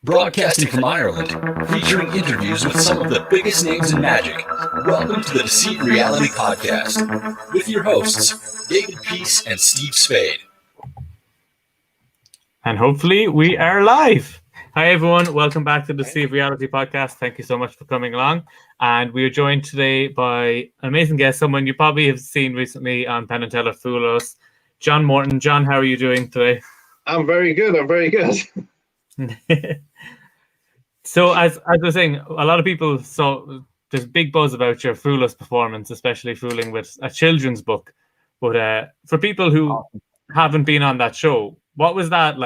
Broadcasting from Ireland, featuring interviews with some of the biggest names in magic. Welcome to the Deceive Reality Podcast with your hosts, David Peace and Steve Spade. And hopefully we are live. Hi everyone, welcome back to the Deceive Reality Podcast. Thank you so much for coming along. And we are joined today by an amazing guest, someone you probably have seen recently on Penn & Teller Fool Us, John Morton. John, how are you doing today? I'm very good. So as I was saying, a lot of people saw there's big buzz about your Fool Us performance, especially fooling with a children's book. But for people who haven't been on that show, what was that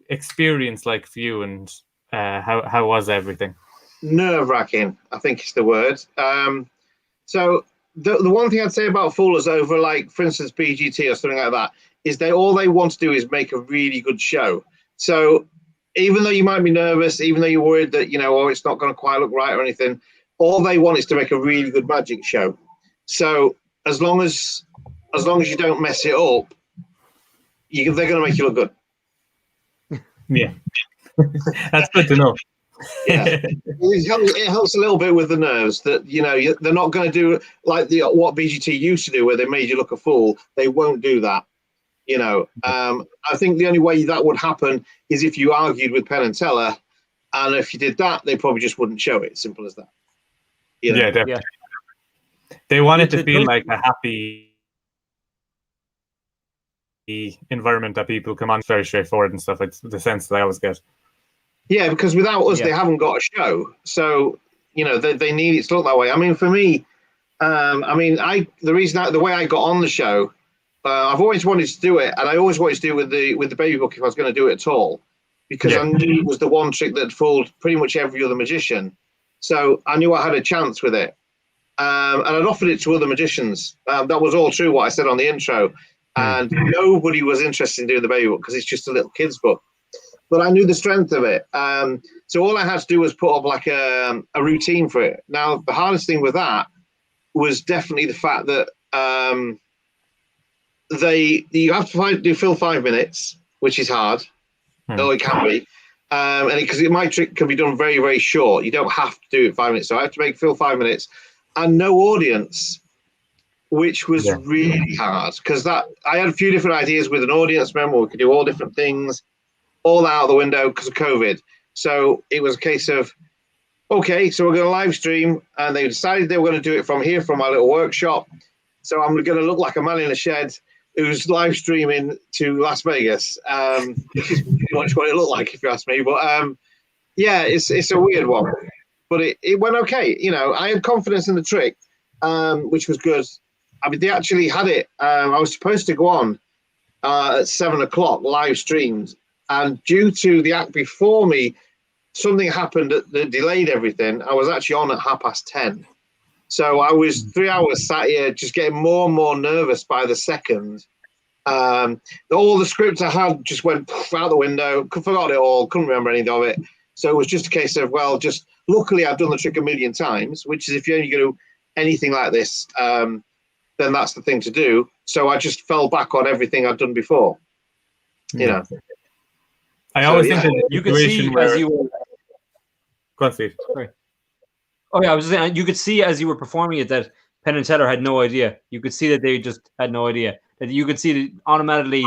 experience like for you, and how was everything? Nerve-wracking, I think is the word. So the one thing I'd say about Fool Us over, for instance, BGT or something like that, is all they want to do is make a really good show. So even though you might be nervous, even though you're worried that, it's not going to quite look right or anything, all they want is to make a really good magic show. So as long as you don't mess it up, they're going to make you look good. Yeah, that's good to know. Yeah, it helps a little bit with the nerves that, they're not going to do like what BGT used to do where they made you look a fool. They won't do that. I think the only way that would happen is if you argued with Penn & Teller, and if you did that, they probably just wouldn't show it. Simple as that. Yeah, definitely. Yeah. They want it to feel like a happy environment that people come on, very straightforward and stuff. It's the sense that I always get. Yeah, because without us, they haven't got a show. So, they need it to look that way. I mean, for me, the way I got on the show, I've always wanted to do it, and I always wanted to do it with the baby book if I was going to do it at all, because I knew it was the one trick that fooled pretty much every other magician. So I knew I had a chance with it, and I'd offered it to other magicians. That was all true what I said on the intro, and nobody was interested in doing the baby book because it's just a little kid's book. But I knew the strength of it, so all I had to do was put up a routine for it. Now the hardest thing with that was definitely the fact that you have to fill 5 minutes, which is hard. Oh, it can be, and because my trick can be done very, very short. You don't have to do it 5 minutes. So I have to fill 5 minutes, and no audience, which was really hard because I had a few different ideas with an audience member. We could do all different things, all out the window because of COVID. So it was a case of, okay, so we're going to live stream, and they decided they were going to do it from here, from my little workshop. So I'm going to look like a man in a shed who's live streaming to Las Vegas, which is pretty much what it looked like, if you ask me. But it's a weird one, but it went okay. I had confidence in the trick, which was good. I mean, they actually had it. I was supposed to go on at 7:00 live streamed, and due to the act before me, something happened that delayed everything. I was actually on at 10:30. So I was 3 hours sat here just getting more and more nervous by the second. All the scripts I had just went out the window, forgot it all, couldn't remember any of it. So it was just a case of, just luckily I've done the trick a million times, which is if you're only going to do anything like this, then that's the thing to do. So I just fell back on everything I'd done before. I always think that you could see as you were. Go on, Steve. Sorry. Oh yeah, I was just saying, you could see as you were performing it that Penn & Teller had no idea. You could see that they just had no idea. That you could see that automatically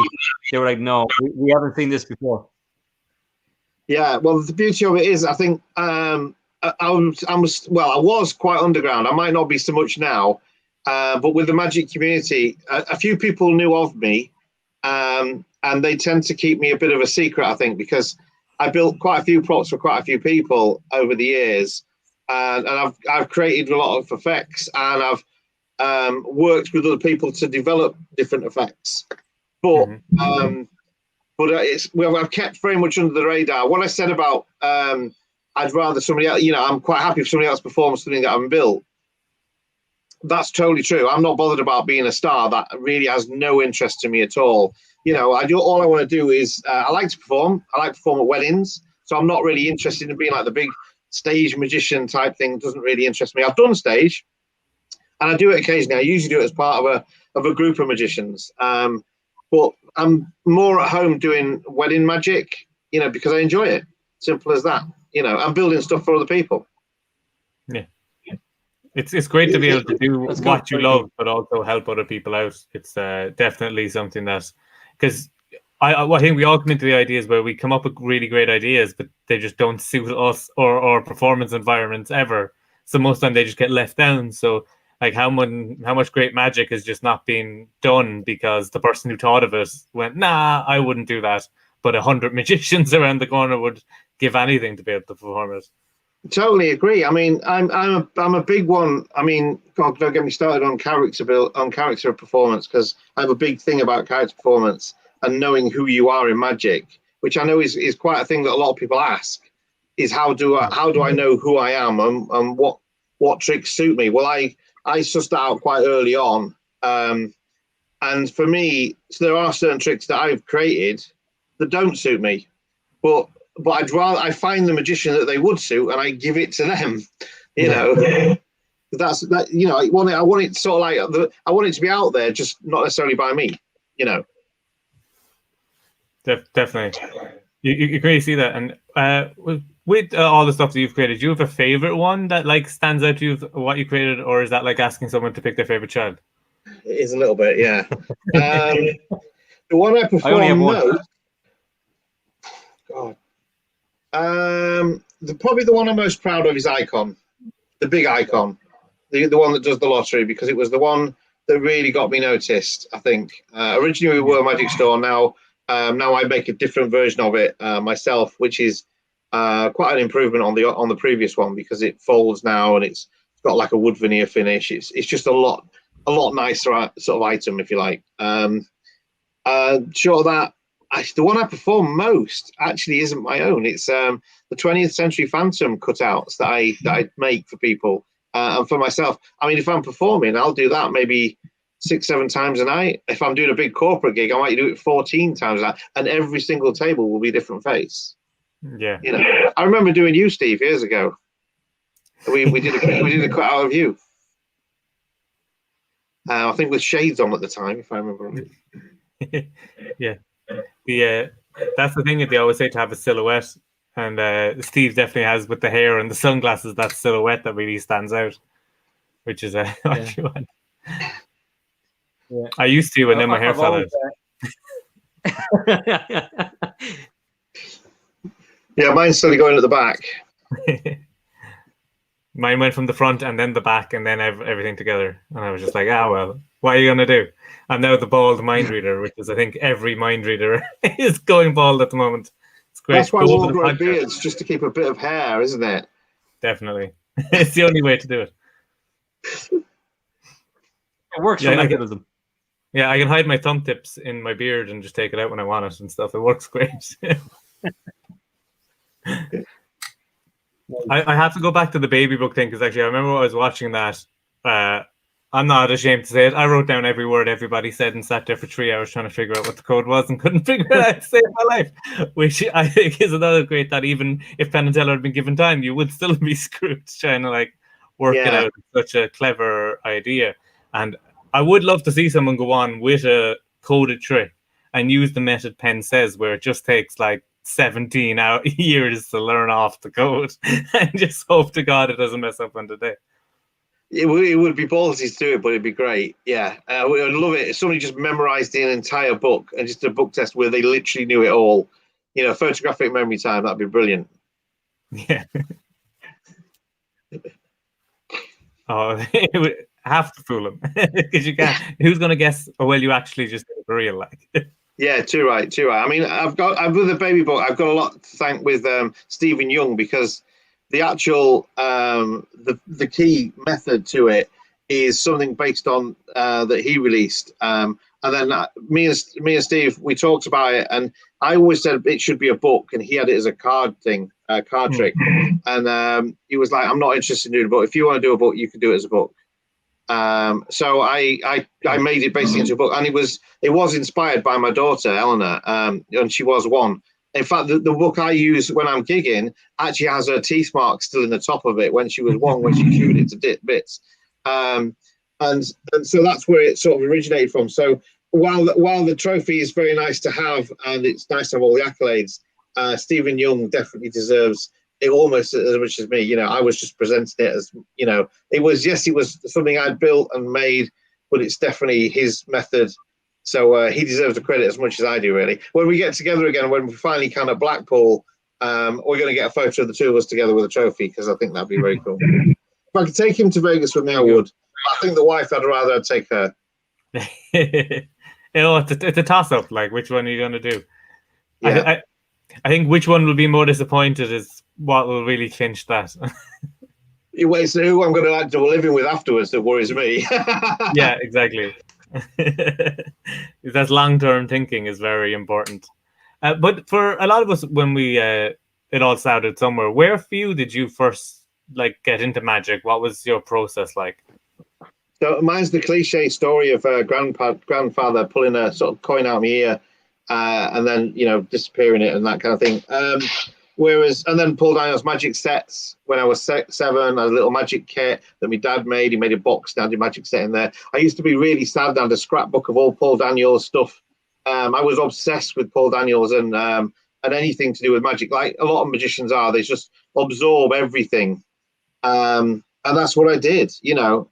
they were like, no, we haven't seen this before. Yeah, well, the beauty of it is, I think I was quite underground. I might not be so much now, but with the magic community, a few people knew of me, and they tend to keep me a bit of a secret, I think, because I built quite a few props for quite a few people over the years. And I've created a lot of effects, and I've worked with other people to develop different effects. But I've kept very much under the radar. What I said about I'd rather somebody else, I'm quite happy if somebody else performs something that I haven't built. That's totally true. I'm not bothered about being a star. That really has no interest to me at all. All I want to do is I like to perform. I like to perform at weddings. So I'm not really interested in being like the big stage magician type thing. It doesn't really interest me. I've done stage, and I do it occasionally. I usually do it as part of a group of magicians. but I'm more at home doing wedding magic, because I enjoy it. Simple as that. I'm building stuff for other people. Yeah. It's great to be able to do what you love, but also help other people out. It's definitely something that, because I think we all come into the ideas where we come up with really great ideas, but they just don't suit us or performance environments ever. So most of the time they just get left down. So like how much great magic is just not being done because the person who thought of it went, nah, I wouldn't do that. But 100 magicians around the corner would give anything to be able to perform it. Totally agree. I mean, I'm a big one. I mean, God, don't get me started on character performance, because I have a big thing about character performance and knowing who you are in magic, which I know is quite a thing that a lot of people ask. Is how do I know who I am and what tricks suit me? Well, I sussed that out quite early on, and for me, so there are certain tricks that I've created that don't suit me, but I find the magician that they would suit and I give it to them. That's that. I want it sort of like I want it to be out there, just not necessarily by me. Definitely, you can really see that. And with all the stuff that you've created, do you have a favorite one that like stands out to you, what you created, or is that like asking someone to pick their favorite child? It is a little bit, yeah. The one I perform most. God. Probably the one I'm most proud of is Icon, the big Icon, the one that does the lottery, because it was the one that really got me noticed. I think originally we were a magic store. Now I make a different version of it myself, which is quite an improvement on the previous one, because it folds now and it's got like a wood veneer finish. It's just a lot nicer sort of item, if you like. Sure that. The one I perform most actually isn't my own. It's the 20th Century Phantom cutouts that I make for people and for myself. I mean, if I'm performing, I'll do that maybe 6-7 times a night. If I'm doing a big corporate gig, I might do it 14 times a night, and every single table will be a different face. Yeah, I remember doing you, Steve, years ago. We did a cutout of you. I think with shades on at the time, if I remember. Yeah. That's the thing that they always say, to have a silhouette, and Steve definitely has, with the hair and the sunglasses, that silhouette that really stands out, which is one. I used to, and then my hair fell out. Yeah, mine's slowly going at the back. Mine went from the front and then the back and then everything together, and I was just like, well, what are you gonna do? I'm now the bald mind reader, which is, I think, every mind reader is going bald at the moment. It's great. That's why we all grow beards, just to keep a bit of hair, isn't it? Definitely. It's the only way to do it. It works for mechanism. Yeah, I can hide my thumb tips in my beard and just take it out when I want it and stuff. It works great. I have to go back to the baby book thing, because actually I remember when I was watching that. I'm not ashamed to say it. I wrote down every word everybody said and sat there for 3 hours trying to figure out what the code was and couldn't figure it out to save my life, which I think is another great, that even if Penn and Teller had been given time, you would still be screwed trying to like work it out. It's such a clever idea. And I would love to see someone go on with a coded trick and use the method Penn says, where it just takes like 17 years to learn off the code and just hope to God it doesn't mess up on the day. It would be ballsy to do it, but it'd be great. Yeah, I'd love it if somebody just memorized the entire book and just a book test where they literally knew it all. Photographic memory time. That'd be brilliant. Yeah. It would have to fool them, because you can't. Who's going to guess? Oh, well, you actually just did it for real, like. Yeah, too right. I mean, I've with the baby book, I've got a lot to thank with Stephen Young, because the actual the key method to it is something based on that he released, and then me and Steve, we talked about it, and I always said it should be a book, and he had it as a card trick, and he was like, I'm not interested in doing a book. If you want to do a book, you can do it as a book. So I made it basically into a book, and it was inspired by my daughter Eleanor, and she was one. In fact, the book I use when I'm gigging actually has her teeth mark still in the top of it when she was one, when she chewed it to bits. And so that's where it sort of originated from. So while the trophy is very nice to have, and it's nice to have all the accolades, Stephen Young definitely deserves it almost as much as me. You know, I was just presenting it as, you know, it was something I'd built and made, but it's definitely his method. So he deserves the credit as much as I do, really. When we get together again, when we finally come at Blackpool, we're going to get a photo of the two of us together with a trophy, because I think that'd be very cool. If I could take him to Vegas with me, I would. I think the wife, I'd take her. You know, it's a toss-up. Like, which one are you going to do? Yeah. I think which one will be more disappointed is what will really clinch that. It's who I'm going to like to live in with afterwards that worries me. Yeah, exactly. That long-term thinking is very important. But for a lot of us, when we it all started somewhere, where for you did you first like get into magic? What was your process like? So mine's the cliche story of grandfather pulling a sort of coin out of my ear, and then, you know, disappearing it and that kind of thing. And then Paul Daniels magic sets when I was 7, a little magic kit that my dad made. He made a box, now the magic set in there. I used to be really sad down the scrapbook of all Paul Daniels stuff. I was obsessed with Paul Daniels and anything to do with magic, like a lot of magicians are. They just absorb everything, and that's what I did, you know.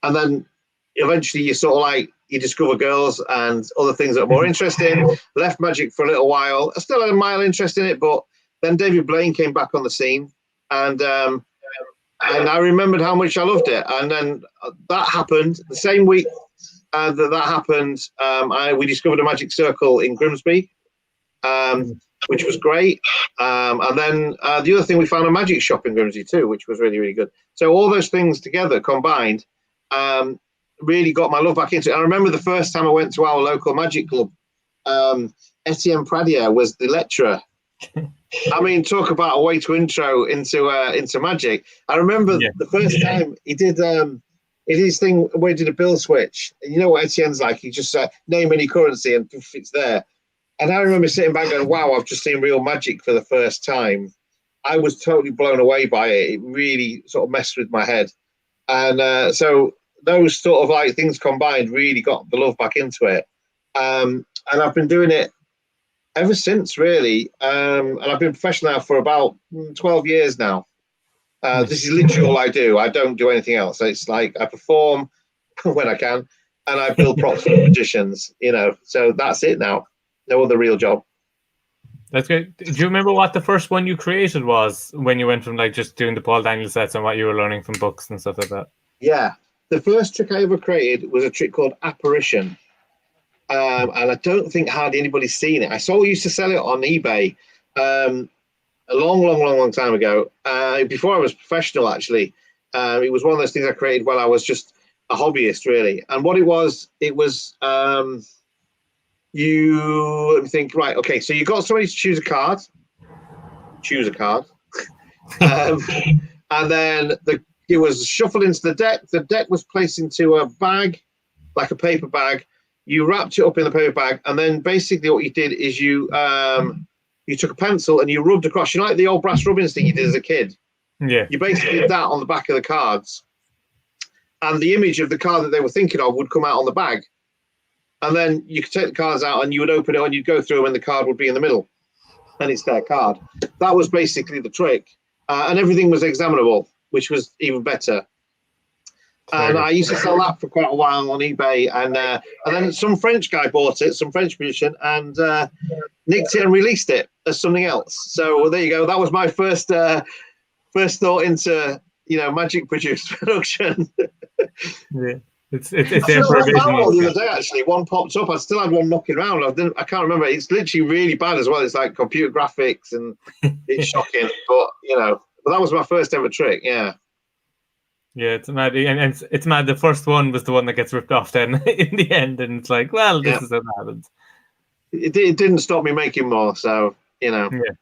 And then eventually you sort of like, you discover girls and other things that are more interesting. Left magic for a little while. I still had a mild interest in it, but then David Blaine came back on the scene, and I remembered how much I loved it. And then that happened the same week that happened. We discovered a magic circle in Grimsby, which was great. And then the other thing, we found a magic shop in Grimsby too, which was really, really good. So all those things together combined really got my love back into it. I remember the first time I went to our local magic club, Etienne Pradier was the lecturer. I mean, talk about a way to intro into magic. I remember the first time he did his thing where he did a bill switch. And you know what Etienne's like? He just name any currency and poof, it's there. And I remember sitting back going, wow, I've just seen real magic for the first time. I was totally blown away by it. It really sort of messed with my head. And so those sort of like things combined really got the love back into it. And I've been doing it ever since, really. And I've been professional now for about 12 years now. This is literally all I do. I don't do anything else. It's like I perform when I can, and I build props for magicians, you know. So that's it now. No other real job. That's good. Do you remember what the first one you created was when you went from like just doing the Paul Daniels sets and what you were learning from books and stuff like that? Yeah. The first trick I ever created was a trick called Apparition. And I don't think hardly anybody's seen it. I used to sell it on eBay a long time ago. Before I was professional, actually. It was one of those things I created while I was just a hobbyist, really. And what it was you think, right, okay, so you got somebody to choose a card. And then it was shuffled into the deck. The deck was placed into a bag, like a paper bag. You wrapped it up in the paper bag, and then basically what you did is you took a pencil and you rubbed across, you know, like the old brass rubbing stick you did as a kid. Yeah. You basically did that on the back of the cards, and the image of the card that they were thinking of would come out on the bag. And then you could take the cards out and you would open it and you'd go through them and the card would be in the middle. And it's their card. That was basically the trick. And everything was examinable, which was even better. And I used to sell that for quite a while on eBay. And then some French guy bought it, some French musician, and nicked it and released it as something else. So there you go. That was my first thought into, you know, magic produced production. Yeah. It's there for a reason. The other day, actually, one popped up. I still had one knocking around. I can't remember. It's literally really bad as well. It's like computer graphics, and it's shocking. But you know, that was my first ever trick. Yeah. Yeah, it's mad, and it's mad. The first one was the one that gets ripped off. Then in the end, and it's like, well, this is what happens. It didn't stop me making more. So you know. Yeah.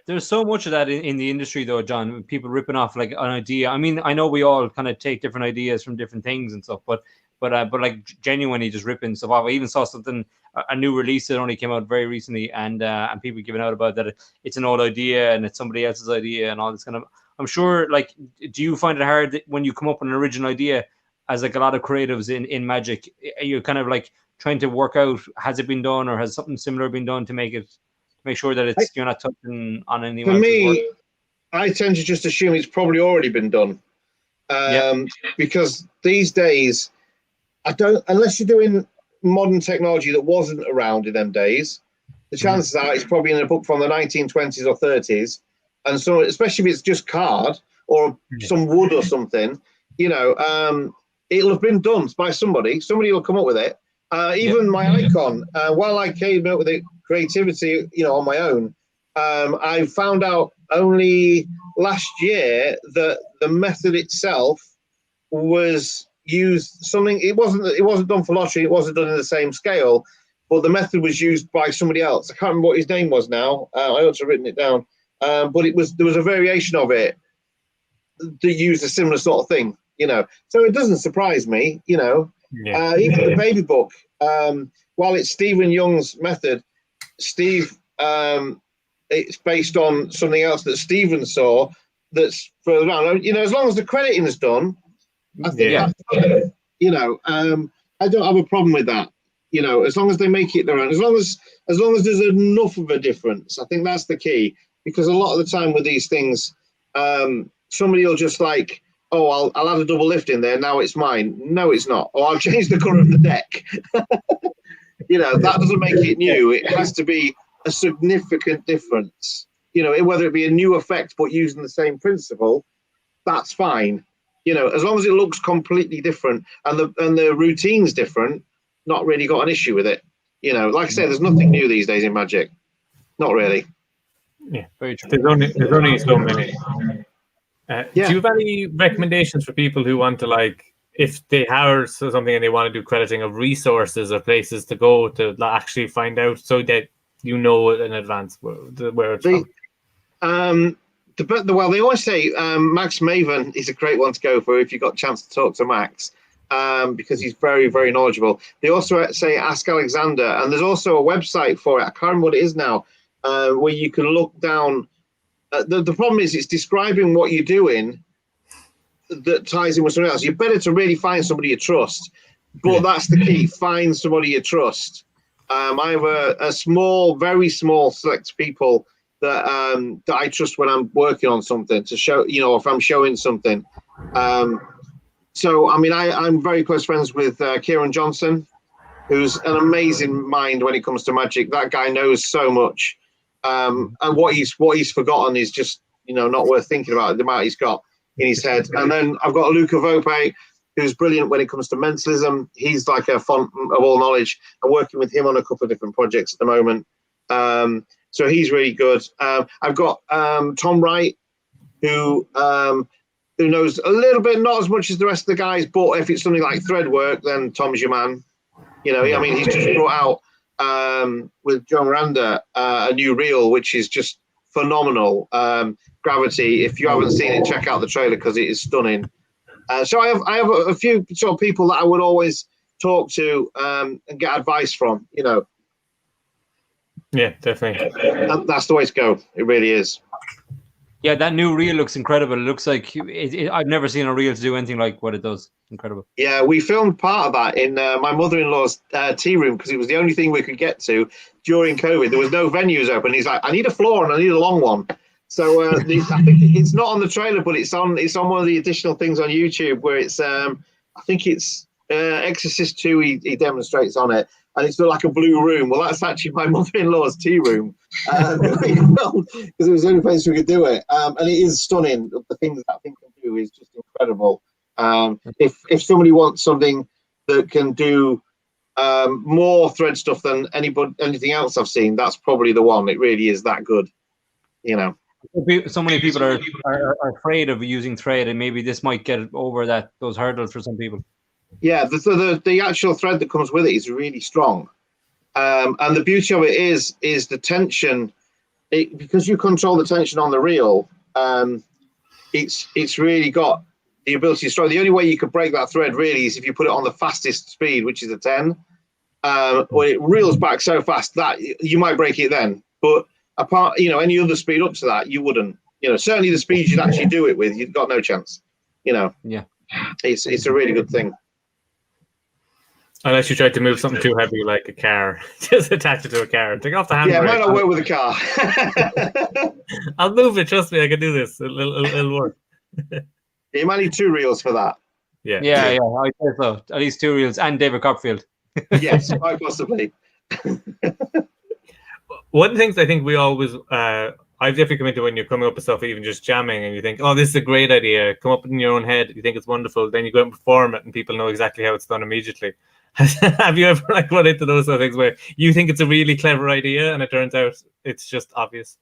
There's so much of that in the industry, though, John. People ripping off like an idea. I mean, I know we all kind of take different ideas from different things and stuff, but like genuinely just ripping stuff off. I even saw something, a new release that only came out very recently, and people giving out about that it's an old idea and it's somebody else's idea and all this kind of. I'm sure, like, do you find it hard when you come up with an original idea, as like a lot of creatives in magic? Are you kind of like trying to work out, has it been done or has something similar been done to make sure that you're not touching on anyone For else's work? me, I tend to just assume it's probably already been done. Because these days, unless you're doing modern technology that wasn't around in them days, the chances are it's probably in a book from the 1920s or 30s. And so, especially if it's just card or some wood or something, it'll have been done by somebody. Somebody will come up with it. Even my icon, while I came up with the creativity, on my own, I found out only last year that the method itself was used something. It wasn't done for lottery. It wasn't done in the same scale, but the method was used by somebody else. I can't remember what his name was now. I ought to have written it down. But there was a variation of it that used a similar sort of thing. So it doesn't surprise me. Even the baby book, while it's Stephen Young's method, it's based on something else that Stephen saw that's further down. As long as the crediting is done, I think that's fine. I don't have a problem with that. As long as they make it their own, as long as there's enough of a difference, I think that's the key. Because a lot of the time with these things, somebody will just like, oh, I'll add a double lift in there. Now it's mine. No, it's not. Or I'll change the colour of the deck. That doesn't make it new. It has to be a significant difference. Whether it be a new effect but using the same principle, that's fine. As long as it looks completely different and the routine's different, not really got an issue with it. Like I say, there's nothing new these days in Magic. Not really. Yeah, very true. There's only so many. Do you have any recommendations for people who want to, if they have something and they want to do crediting, of resources or places to go to actually find out, so that in advance where it's from? They always say Max Maven is a great one to go for if you've got a chance to talk to Max, because he's very, very knowledgeable. They also say Ask Alexander, and there's also a website for it. I can't remember what it is now, where you can look down. The problem is it's describing what you're doing that ties in with something else. You're better to really find somebody you trust, but that's the key. Find somebody you trust. I have a small, very small select people that I trust when I'm working on something to show, if I'm showing something. So, I'm very close friends with Kieran Johnson, who's an amazing mind when it comes to Magic. That guy knows so much. And what he's forgotten is just, not worth thinking about, the amount he's got in his head. And then I've got Luca Volpe, who's brilliant when it comes to mentalism. He's like a font of all knowledge. I'm working with him on a couple of different projects at the moment. So he's really good. I've got Tom Wright, who knows a little bit, not as much as the rest of the guys, but if it's something like thread work, then Tom's your man. He's just brought out with Joe Miranda a new reel, which is just phenomenal. Gravity. If you haven't seen it, check out the trailer because it is stunning. So I have a few sort of people that I would always talk to and get advice from. Yeah, definitely. That's the way to go. It really is. Yeah, that new reel looks incredible. It looks like I've never seen a reel to do anything like what it does. Incredible. Yeah, we filmed part of that in my mother-in-law's tea room because it was the only thing we could get to during COVID. There was no venues open. He's like, I need a floor and I need a long one. So I think it's not on the trailer, but it's on one of the additional things on YouTube where it's I think it's Exorcist 2. He demonstrates on it. And it's like a blue room. Well, that's actually my mother-in-law's tea room because it was the only place we could do it. And it is stunning. The things that thing can do is just incredible. If somebody wants something that can do more thread stuff than anything else I've seen, that's probably the one. It really is that good. So many people are afraid of using thread, and maybe this might get over those hurdles for some people. Yeah, the actual thread that comes with it is really strong, and the beauty of it is the tension. Because you control the tension on the reel, it's really got the ability to strike. The only way you could break that thread really is if you put it on the fastest speed, which is a 10. Or it reels back so fast that you might break it then. But apart, any other speed up to that, you wouldn't. Certainly the speed you'd actually do it with, you've got no chance. Yeah, it's a really good thing. Unless you tried to move something too heavy, like a car, just attach it to a car. Take off the handbrake. Yeah, it might not work with a car. I'll move it. Trust me, I can do this. It'll work. You might need 2 reels for that. Yeah. I say so. At least 2 reels and David Copperfield. Yes, quite possibly. One of the things I think we always, I've definitely come into when you're coming up with stuff, even just jamming, and you think, oh, this is a great idea. Come up in your own head. You think it's wonderful. Then you go out and perform it, and people know exactly how it's done immediately. Have you ever run into those sort of things where you think it's a really clever idea, and it turns out it's just obvious?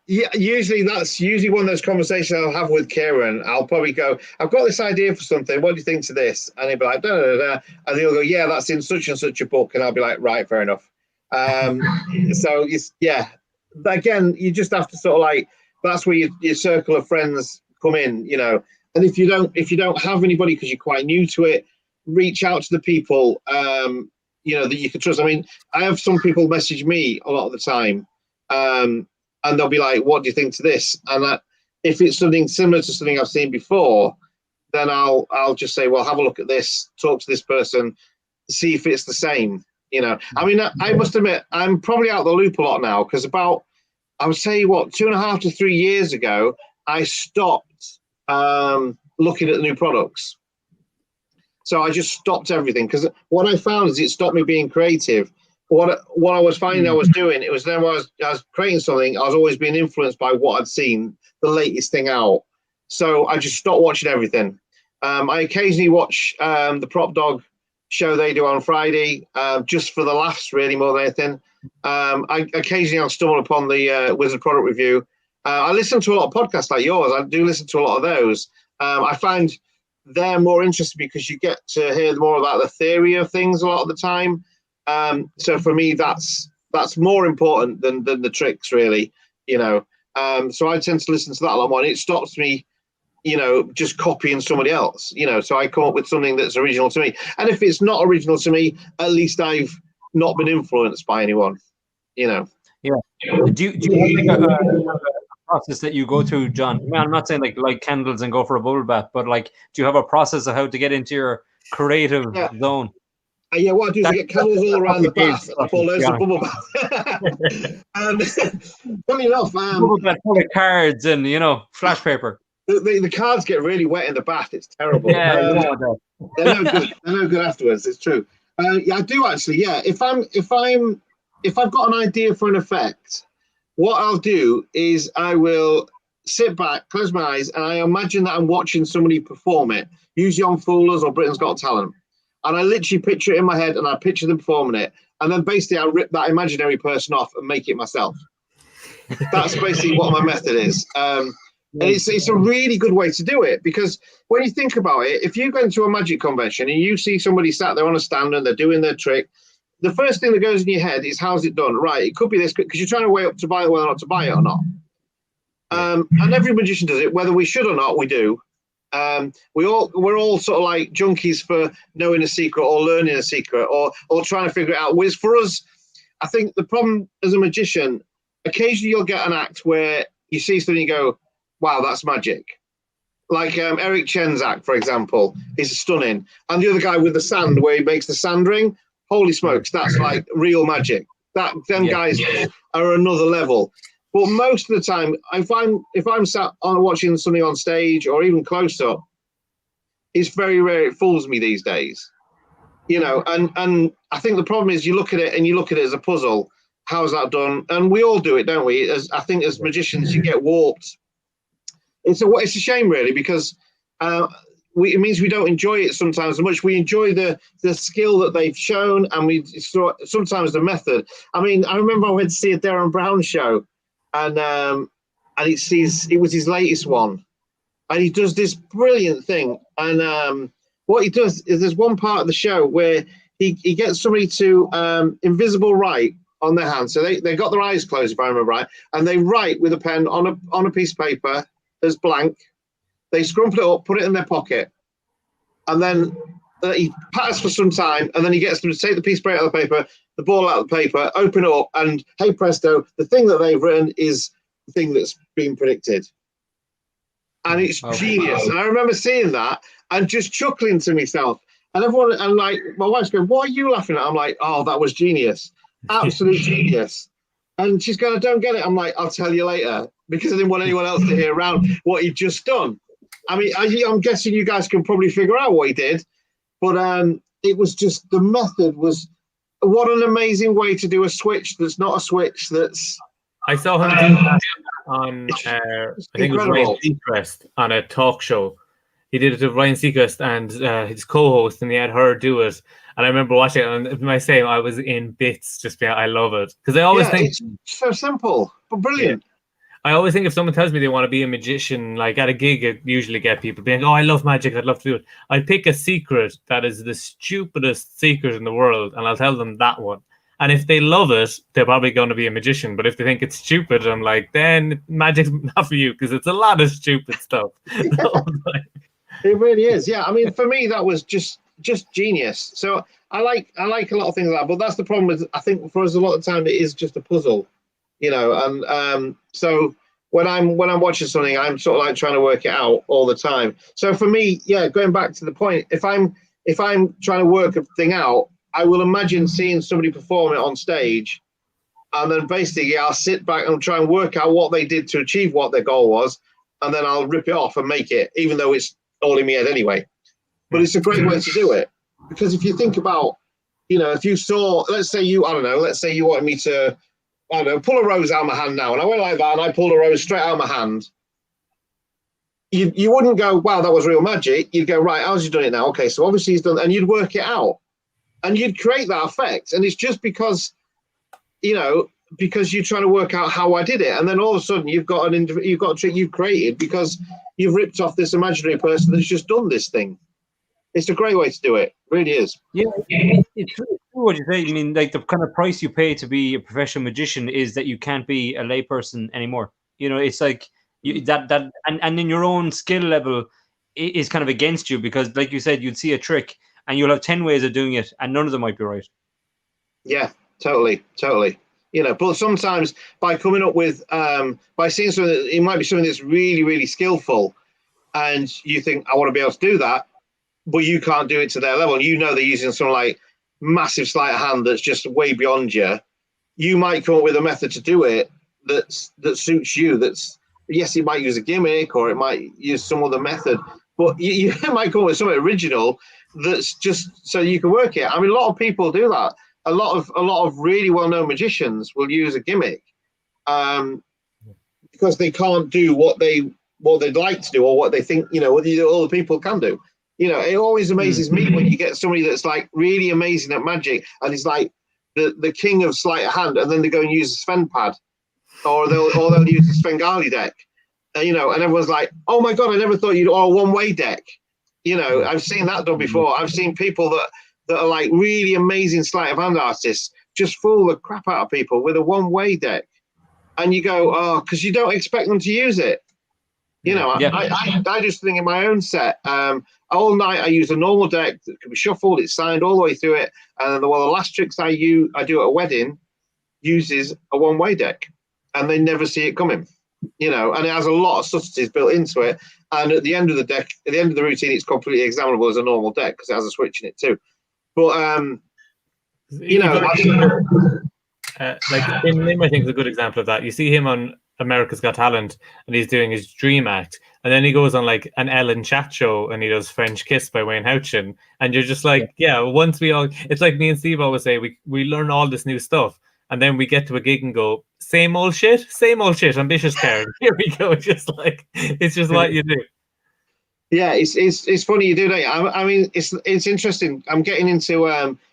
Yeah, that's usually one of those conversations I'll have with Kieran. I'll probably go, I've got this idea for something. What do you think to this? And he'll be like, da, da, da. And he'll go, yeah, that's in such and such a book. And I'll be like, right, fair enough. So, yeah, again, you just have to sort of like, that's where your circle of friends come in, And if you don't have anybody because you're quite new to it, reach out to the people, that you can trust. I mean, I have some people message me a lot of the time. And they'll be like, what do you think to this? And if it's something similar to something I've seen before, then I'll just say, well, have a look at this, talk to this person, see if it's the same. I mean, I must admit, I'm probably out the loop a lot now because I would say 2.5 to 3 years ago, I stopped looking at the new products. So I just stopped everything because what I found is it stopped me being creative. What I was finding I was doing, it was then when I was creating something, I was always being influenced by what I'd seen, the latest thing out. So I just stopped watching everything. I occasionally watch the Prop Dog show they do on Friday, just for the laughs, really, more than anything. I'll stumble upon the Wizard Product Review. I listen to a lot of podcasts like yours. I do listen to a lot of those. I find they're more interesting because you get to hear more about the theory of things a lot of the time. So for me, that's more important than the tricks, really, So I tend to listen to that a lot more, and it stops me, just copying somebody else, So I come up with something that's original to me, and if it's not original to me, at least I've not been influenced by anyone, Yeah. Do you have a process that you go through, John? I mean, I'm not saying like candles and go for a bubble bath, but do you have a process of how to get into your creative zone? Yeah, what I do is I get candles all around the bath and pour loads of bubble bath. And funny enough, bubble bath full of cards and flash paper. The cards get really wet in the bath. It's terrible. Yeah, they're no good. They're no good afterwards. It's true. Yeah, I do actually. Yeah, if I've got an idea for an effect, what I'll do is I will sit back, close my eyes, and I imagine that I'm watching somebody perform it, usually on Foolers or Britain's Got Talent. And I literally picture it in my head and I picture them performing it. And then basically I rip that imaginary person off and make it myself. That's basically what my method is. And it's a really good way to do it because when you think about it, if you go into a magic convention and you see somebody sat there on a stand and they're doing their trick, the first thing that goes in your head is, how's it done? Right, it could be this, because you're trying to weigh up to buy it, whether or not to buy it or not. And every magician does it, whether we should or not, we do. We're all sort of like junkies for knowing a secret or learning a secret or trying to figure it out. Whereas for us, I think the problem as a magician, occasionally you'll get an act where you see something and you go, wow, that's magic. Like Eric Chen's act, for example, is stunning. And the other guy with the sand, where he makes the sand ring, holy smokes, that's like real magic. Them guys are another level. But most of the time, if I'm sat on watching something on stage or even close up, it's very rare it fools me these days. And I think the problem is you look at it as a puzzle. How's that done? And we all do it, don't we? I think as magicians, you get warped. It's a shame, really, because it means we don't enjoy it sometimes as much. We enjoy the skill that they've shown, and sometimes the method. I mean, I remember I went to see a Darren Brown show, and it was his latest one, and he does this brilliant thing. And what he does is there's one part of the show where he gets somebody to invisible write on their hand. So they got their eyes closed, if I remember right, and they write with a pen on a piece of paper as blank. They scrumple it up, put it in their pocket, and then he patters for some time, and then he gets them to take the piece of paper out of the paper, the ball out of the paper, open it up, and hey presto, the thing that they've written is the thing that's been predicted. And it's genius. And I remember seeing that and just chuckling to myself. And everyone, and like my wife's going, "What are you laughing at?" I'm like, "Oh, that was genius, absolute genius." And she's going, "I don't get it." I'm like, "I'll tell you later," because I didn't want anyone else to hear around what he'd just done. I mean, I'm guessing you guys can probably figure out what he did, but it was just the method was what an amazing way to do a switch that's not a switch. That's I saw him do that on I think it was Ryan Seacrest on a talk show. He did it to Ryan Seacrest and his co-host, and he had her do it. And I remember watching it, and my same, I was in bits. Just being, I love it because I always think it's so simple but brilliant. Yeah. I always think if someone tells me they want to be a magician, like at a gig, I usually get people being, "Oh, I love magic. I'd love to do it." I pick a secret that is the stupidest secret in the world, and I'll tell them that one. And if they love it, they're probably going to be a magician. But if they think it's stupid, I'm like, then magic's not for you because it's a lot of stupid stuff. It really is. Yeah. I mean, for me, that was just genius. So I like a lot of things like that. But that's the problem with, I think for us, a lot of the time, it is just a puzzle, you know. And so when I'm watching something, I'm sort of like trying to work it out all the time. So for me, yeah, going back to the point, if I'm trying to work a thing out, I will imagine seeing somebody perform it on stage, and then basically I'll sit back and try and work out what they did to achieve what their goal was, and then I'll rip it off and make it, even though it's all in my head anyway. But it's a great way to do it, because if you think about, you know, if you saw, let's say you wanted me to, I don't know, pull a rose out of my hand now, and I went like that, and I pulled a rose straight out of my hand. You wouldn't go, "Wow, that was real magic." You'd go, "Right, how's he done it now? Okay, so obviously he's done," and you'd work it out. And you'd create that effect. And it's just because, you know, because you're trying to work out how I did it. And then all of a sudden you've got a trick you've created because you've ripped off this imaginary person that's just done this thing. It's a great way to do it. It really is. Yeah, it's true what you say. I mean, like the kind of price you pay to be a professional magician is that you can't be a layperson anymore. You know, it's like and in your own skill level is kind of against you, because like you said, you'd see a trick and you'll have 10 ways of doing it, and none of them might be right. Yeah, totally. You know, but sometimes by coming up with, by seeing something, it might be something that's really, really skillful, and you think, "I want to be able to do that," but you can't do it to their level. And you know they're using some like massive sleight of hand that's just way beyond you. You might come up with a method to do it that suits you. That's, yes, it might use a gimmick or it might use some other method, but you might come up with something original that's just so you can work it. I mean, a lot of people do that. A lot of really well-known magicians will use a gimmick because they can't do what they'd like to do, or what they think, you know, what other people can do. You know, it always amazes me when you get somebody that's like really amazing at magic and is like the king of sleight of hand, and then they go and use a Sven pad, or they'll use a Svengali deck, you know, and everyone's like, "Oh my god, I never thought you'd," or a one-way deck. You know, I've seen that done before. I've seen people that are like really amazing sleight of hand artists just fool the crap out of people with a one-way deck, and you go, "Oh," because you don't expect them to use it. You know, yeah. I just think in my own set, all night I use a normal deck that can be shuffled, it's signed all the way through it, and the last tricks I do at a wedding uses a one-way deck, and they never see it coming. You know, and it has a lot of subtleties built into it. And at the end of the deck, at the end of the routine, it's completely examinable as a normal deck because it has a switch in it too. But you know, like Tim Lim, I think, is a good example of that. You see him on America's Got Talent, and he's doing his Dream Act, and then he goes on like an Ellen chat show, and he does French Kiss by Wayne Houchin, and you're just like, yeah. Once we all, it's like me and Steve always say, we learn all this new stuff, and then we get to a gig and go, same old shit, ambitious card. Here we go. Just like, it's just what you do. Yeah, it's funny you do that. I mean, it's interesting. I'm getting into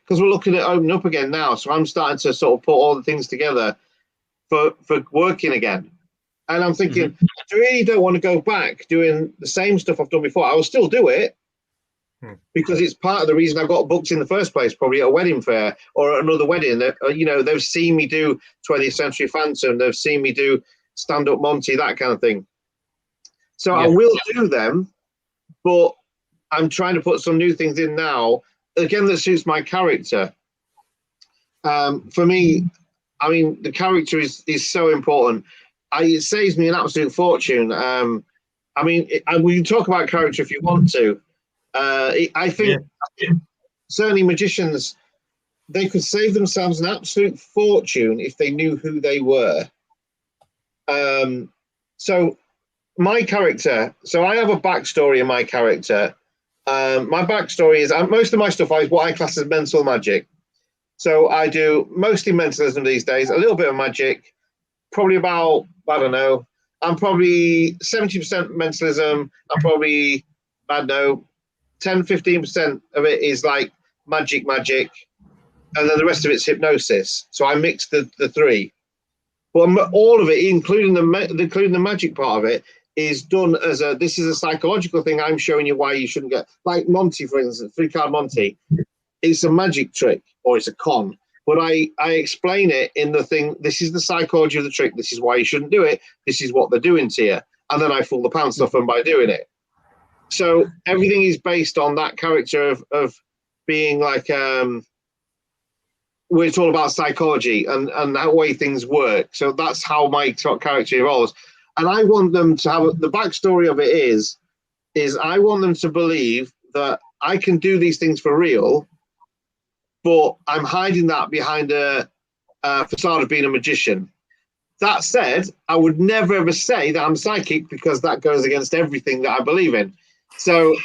because we're looking at opening up again now, so I'm starting to sort of put all the things together for working again. And I'm thinking, I really don't want to go back doing the same stuff I've done before. I will still do it because it's part of the reason I got booked in the first place, probably at a wedding fair or at another wedding. You know, they've seen me do 20th Century Phantom, they've seen me do Stand Up Monty, that kind of thing. So I will do them, but I'm trying to put some new things in now, again, that suits my character. For me, I mean, the character is so important. It saves me an absolute fortune. I mean, we can talk about character if you want to, I think certainly magicians, they could save themselves an absolute fortune if they knew who they were. So my character, so I have a backstory in my character. My backstory is most of my stuff is what I class as mental magic. So I do mostly mentalism these days, a little bit of magic, probably about, I don't know, I'm probably 70% mentalism. I'm probably, I don't know, 10, 15% of it is like magic, and then the rest of it's hypnosis. So I mix the three. But all of it, including the magic part of it, is done as this is a psychological thing. I'm showing you why you shouldn't get, like Monty, for instance, 3-card Monty. It's a magic trick, or it's a con. But I explain it in the thing, this is the psychology of the trick, this is why you shouldn't do it, this is what they're doing to you. And then I fool the pants off them by doing it. So everything is based on that character of being like, where it's all about psychology and that way things work. So that's how my character evolves. And I want them to have, the backstory of it is I want them to believe that I can do these things for real, but I'm hiding that behind a facade of being a magician. That said, I would never ever say that I'm psychic because that goes against everything that I believe in. So,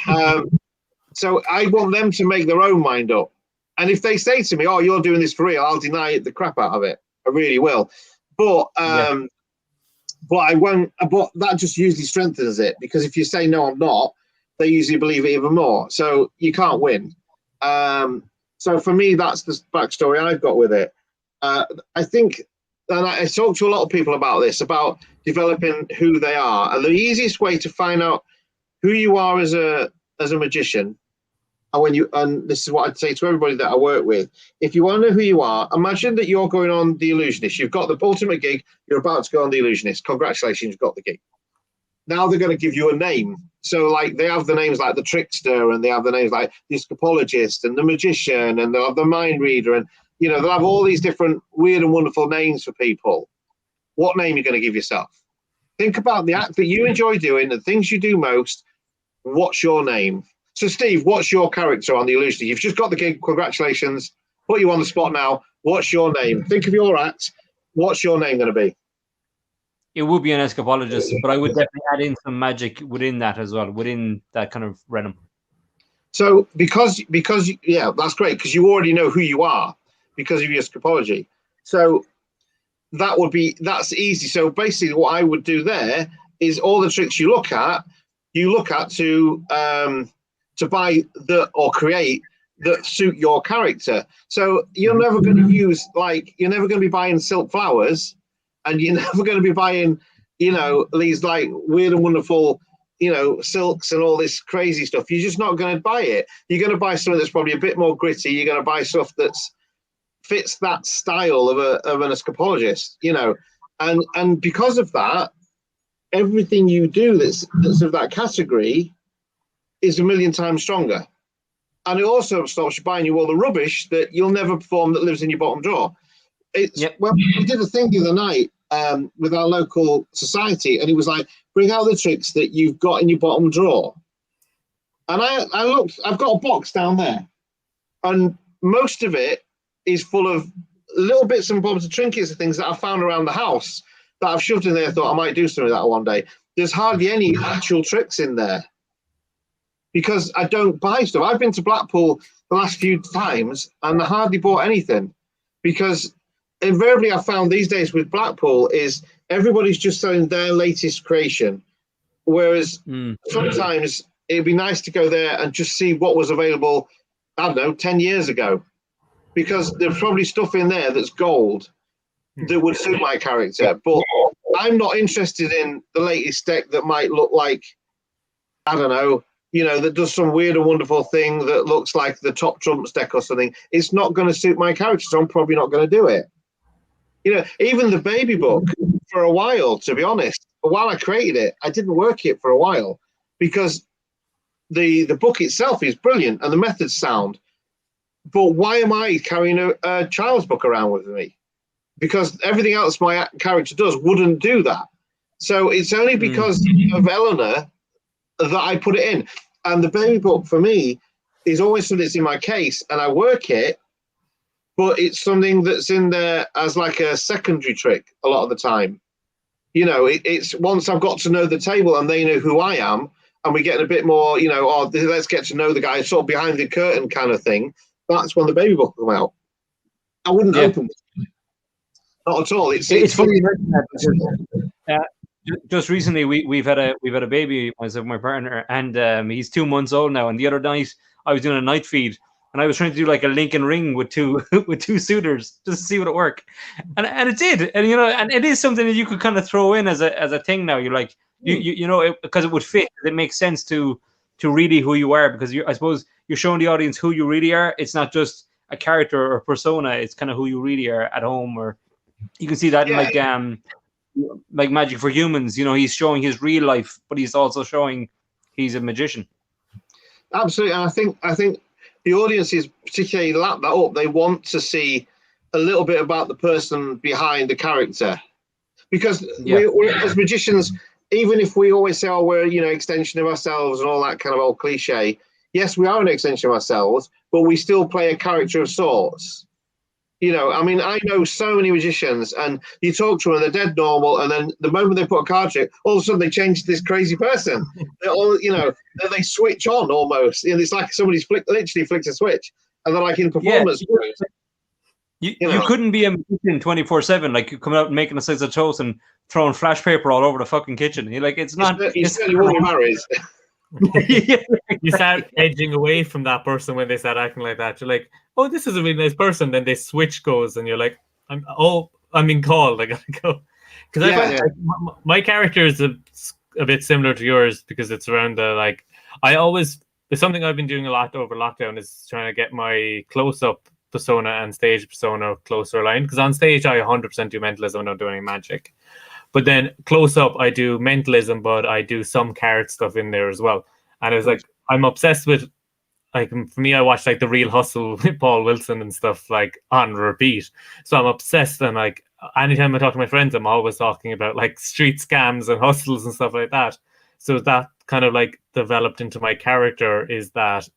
so I want them to make their own mind up. And if they say to me, "Oh, you're doing this for real," I'll deny the crap out of it. I really will. But but I won't. But that just usually strengthens it, because if you say no, I'm not, they usually believe it even more. So you can't win. So for me, that's the backstory I've got with it. I think, and I talk to a lot of people about this, about developing who they are. And the easiest way to find out who you are as a magician, and this is what I'd say to everybody that I work with, if you want to know who you are, imagine that you're going on The Illusionist. You've got the ultimate gig. You're about to go on The Illusionist. Congratulations, you've got the gig. Now they're going to give you a name. So, like, they have the names like the Trickster, and they have the names like the Escapologist and the Magician, and they'll have the Mind Reader, and, you know, they'll have all these different weird and wonderful names for people. What name are you going to give yourself? Think about the act that you enjoy doing, the things you do most. What's your name? So, Steve, what's your character on The Illusionist? You've just got the gig. Congratulations. Put you on the spot now. What's your name? Think of your act. What's your name going to be? It would be an escapologist, but I would definitely add in some magic within that as well, within that kind of realm. So because yeah, that's great, because you already know who you are because of your escapology. So that's easy. So basically what I would do there is all the tricks you look at to buy or create that suit your character. So you're never going to use, like, you're never going to be buying silk flowers, and you're never going to be buying, you know, these like weird and wonderful, you know, silks and all this crazy stuff. You're just not going to buy it. You're going to buy something that's probably a bit more gritty. You're going to buy stuff that fits that style of an escapologist, you know, and because of that, everything you do that's of that category is a million times stronger. And it also stops you buying you all the rubbish that you'll never perform that lives in your bottom drawer. Well, we did a thing the other night with our local society, and it was like, bring out the tricks that you've got in your bottom drawer. And I looked, I've got a box down there, and most of it is full of little bits and bobs of trinkets and things that I found around the house that I've shoved in there. Thought I might do something with that one day. There's hardly any actual tricks in there because I don't buy stuff. I've been to Blackpool the last few times and I hardly bought anything, because invariably I found these days with Blackpool is everybody's just selling their latest creation. Whereas sometimes it'd be nice to go there and just see what was available, I don't know, 10 years ago, because there's probably stuff in there that's gold that would suit my character. But I'm not interested in the latest deck that might look like, I don't know, you know, that does some weird and wonderful thing that looks like the Top Trumps deck or something. It's not going to suit my character, so I'm probably not going to do it. You know, even the baby book, for a while, to be honest, while I created it, I didn't work it for a while because the book itself is brilliant and the method's sound. But why am I carrying a child's book around with me? Because everything else my character does wouldn't do that. So it's only because of Eleanor that I put it in. And the baby book for me is always something that's in my case, and I work it, but it's something that's in there as like a secondary trick a lot of the time. You know, it's once I've got to know the table and they know who I am, and we get a bit more, you know, let's get to know the guy sort of behind the curtain kind of thing. That's when the baby book will come out. I wouldn't open it. Not at all. It's funny you mention that. Just recently, we've had a baby myself, my partner, and he's 2 months old now. And the other night, I was doing a night feed, and I was trying to do like a link and ring with two suitors just to see what it worked, and it did. And you know, and it is something that you could kind of throw in as a thing now. You're like, you know, because it would fit. It makes sense to really who you are, because I suppose you're showing the audience who you really are. It's not just a character or persona. It's kind of who you really are at home, or you can see that in like Magic for Humans. You know, he's showing his real life, but he's also showing he's a magician. Absolutely, and I think the audiences particularly lap that up. They want to see a little bit about the person behind the character, because we're as magicians, even if we always say, "Oh, we're extension of ourselves" and all that kind of old cliche. Yes, we are an extension of ourselves, but we still play a character of sorts. You know, I mean, I know so many magicians, and you talk to them, and they're dead normal, and then the moment they put a card trick, all of a sudden they change to this crazy person. They're all, they switch on almost. And it's like somebody's literally flicked a switch, and they're like in performance. You couldn't be a magician 24/7, like you coming out and making a slice of toast and throwing flash paper all over the fucking kitchen. You're like, it's not. It's certainly what he marries. You start edging away from that person when they start acting like that. You're like, oh, this is a really nice person. Then they switch goes, and you're like, I'm being called. I gotta go. Because my character is a bit similar to yours, because it's around there's something I've been doing a lot over lockdown is trying to get my close-up persona and stage persona closer aligned. Because on stage I 100% do mentalism, I don't do any magic. But then close up, I do mentalism, but I do some card stuff in there as well. And it's like, I'm obsessed with, like, for me, I watch like The Real Hustle with Paul Wilson and stuff like on repeat. So I'm obsessed. And like, anytime I talk to my friends, I'm always talking about like street scams and hustles and stuff like that. So that kind of like developed into my character, is that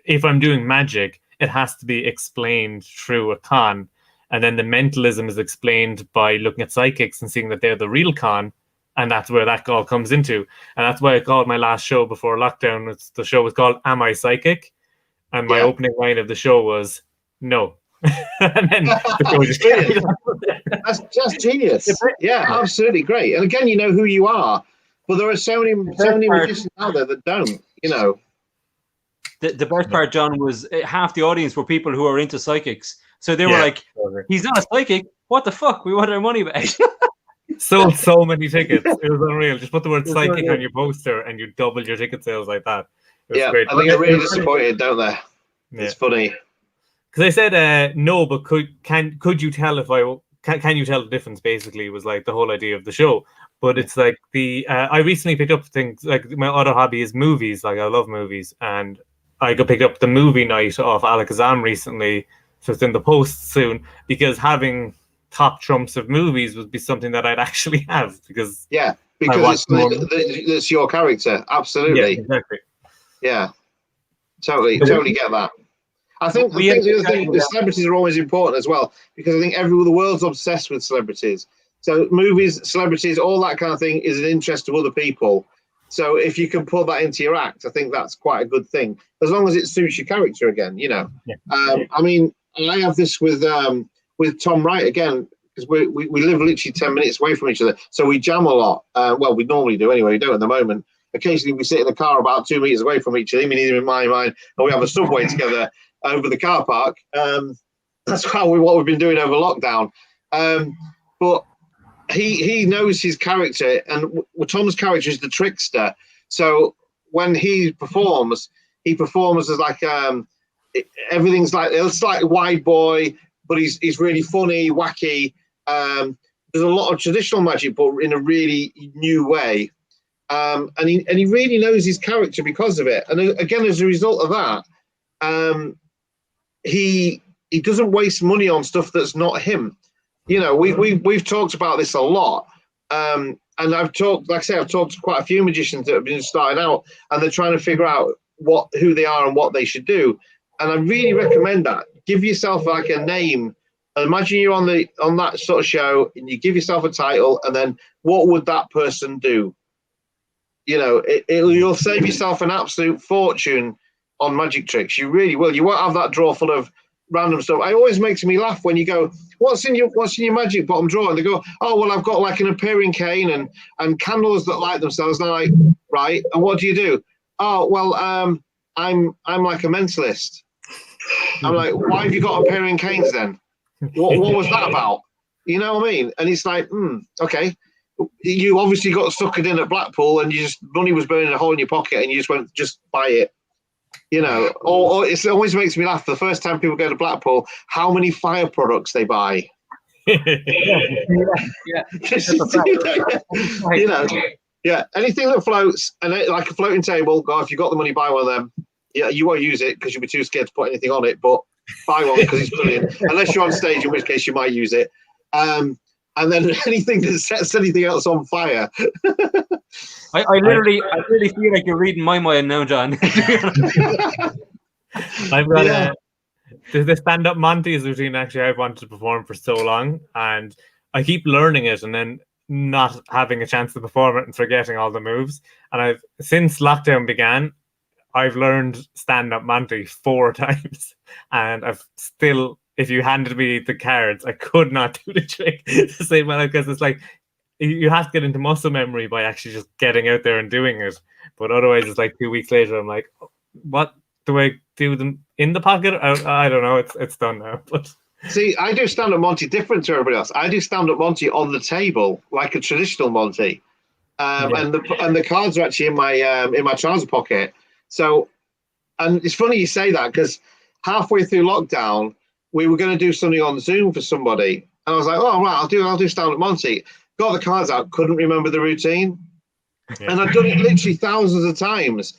if I'm doing magic, it has to be explained through a con. And then the mentalism is explained by looking at psychics and seeing that they're the real con. And that's where that all comes into. And that's why I called my last show before lockdown. The show was called Am I Psychic? And my opening line of the show was, no. And then the show just carried on. That's genius. Yeah, absolutely great. And again, you know who you are. But there are so many magicians out there that don't, The best part, John, was half the audience were people who are into psychics. So they were like, he's not a psychic. What the fuck? We want our money back. Sold so many tickets. It was unreal. Just put the word psychic on your poster and you double your ticket sales like that. It was great. I think they're really disappointed, don't they? Yeah. It's funny. Because I said no, but could you tell can you tell the difference? Basically, was like the whole idea of the show. But it's like I recently picked up things, like my other hobby is movies. Like I love movies, and I got picked up the movie night off Alakazam recently. So it's in the post soon, because having top trumps of movies would be something that I'd actually have, because it's your character. Absolutely. Yeah, exactly. Yeah, totally get that. I think the other thing, the celebrities are always important as well, because I think the world's obsessed with celebrities. So movies, celebrities, all that kind of thing is an interest of other people. So if you can pull that into your act, I think that's quite a good thing, as long as it suits your character again, I mean, I have this with Tom Wright again, because we live literally 10 minutes away from each other. So we jam a lot. Well, we normally do anyway. We don't at the moment. Occasionally we sit in the car about 2 meters away from each other, even in my mind, and we have a subway together over the car park. That's what we've been doing over lockdown. But he knows his character, and Tom's character is the trickster. So when he performs as like everything's like, it's like Wide Boy, but he's really funny, wacky. There's a lot of traditional magic, but in a really new way. And he really knows his character because of it. And again, as a result of that, he doesn't waste money on stuff that's not him. We've talked about this a lot. and I've talked to quite a few magicians that have been starting out, and they're trying to figure out who they are and what they should do. And I really recommend that. Give yourself like a name. Imagine you're on that sort of show, and you give yourself a title, and then what would that person do? You know, you'll save yourself an absolute fortune on magic tricks. You really will. You won't have that drawer full of random stuff. It always makes me laugh when you go, what's in your magic bottom drawer? And they go, oh, well, I've got like an appearing cane and candles that light themselves. And I'm like, right. And what do you do? Oh, well, I'm like a mentalist. I'm like, why have you got appearing canes then? What was that about? You know what I mean? And it's like, okay. You obviously got suckered in at Blackpool, and money was burning a hole in your pocket, and you just went, just buy it. You know, or it always makes me laugh. The first time people go to Blackpool, how many fire products they buy. Yeah. You know, yeah. Anything that floats, and like a floating table. God, if you got the money, buy one of them. Yeah, you won't use it because you'll be too scared to put anything on it. But buy one because it's brilliant. Unless you're on stage, in which case you might use it. And then anything that sets anything else on fire. I really feel like you're reading my mind now, John. I've got the stand-up Monty's routine. Actually, I've wanted to perform for so long, and I keep learning it and then not having a chance to perform it and forgetting all the moves. And since lockdown began, I've learned stand-up Monty 4 times, and I've still. If you handed me the cards, I could not do the trick the same way, because it's like you have to get into muscle memory by actually just getting out there and doing it. But otherwise, it's like 2 weeks later, I'm like, what do I do them in the pocket? I don't know. It's done now. But see, I do stand-up Monty different to everybody else. I do stand-up Monty on the table, like a traditional Monty, and the cards are actually in my trouser pocket. So, and it's funny you say that, because halfway through lockdown, we were going to do something on Zoom for somebody, and I was like, "Oh, right, I'll do stand-up Monty." Got the cards out, couldn't remember the routine, and I'd done it literally thousands of times.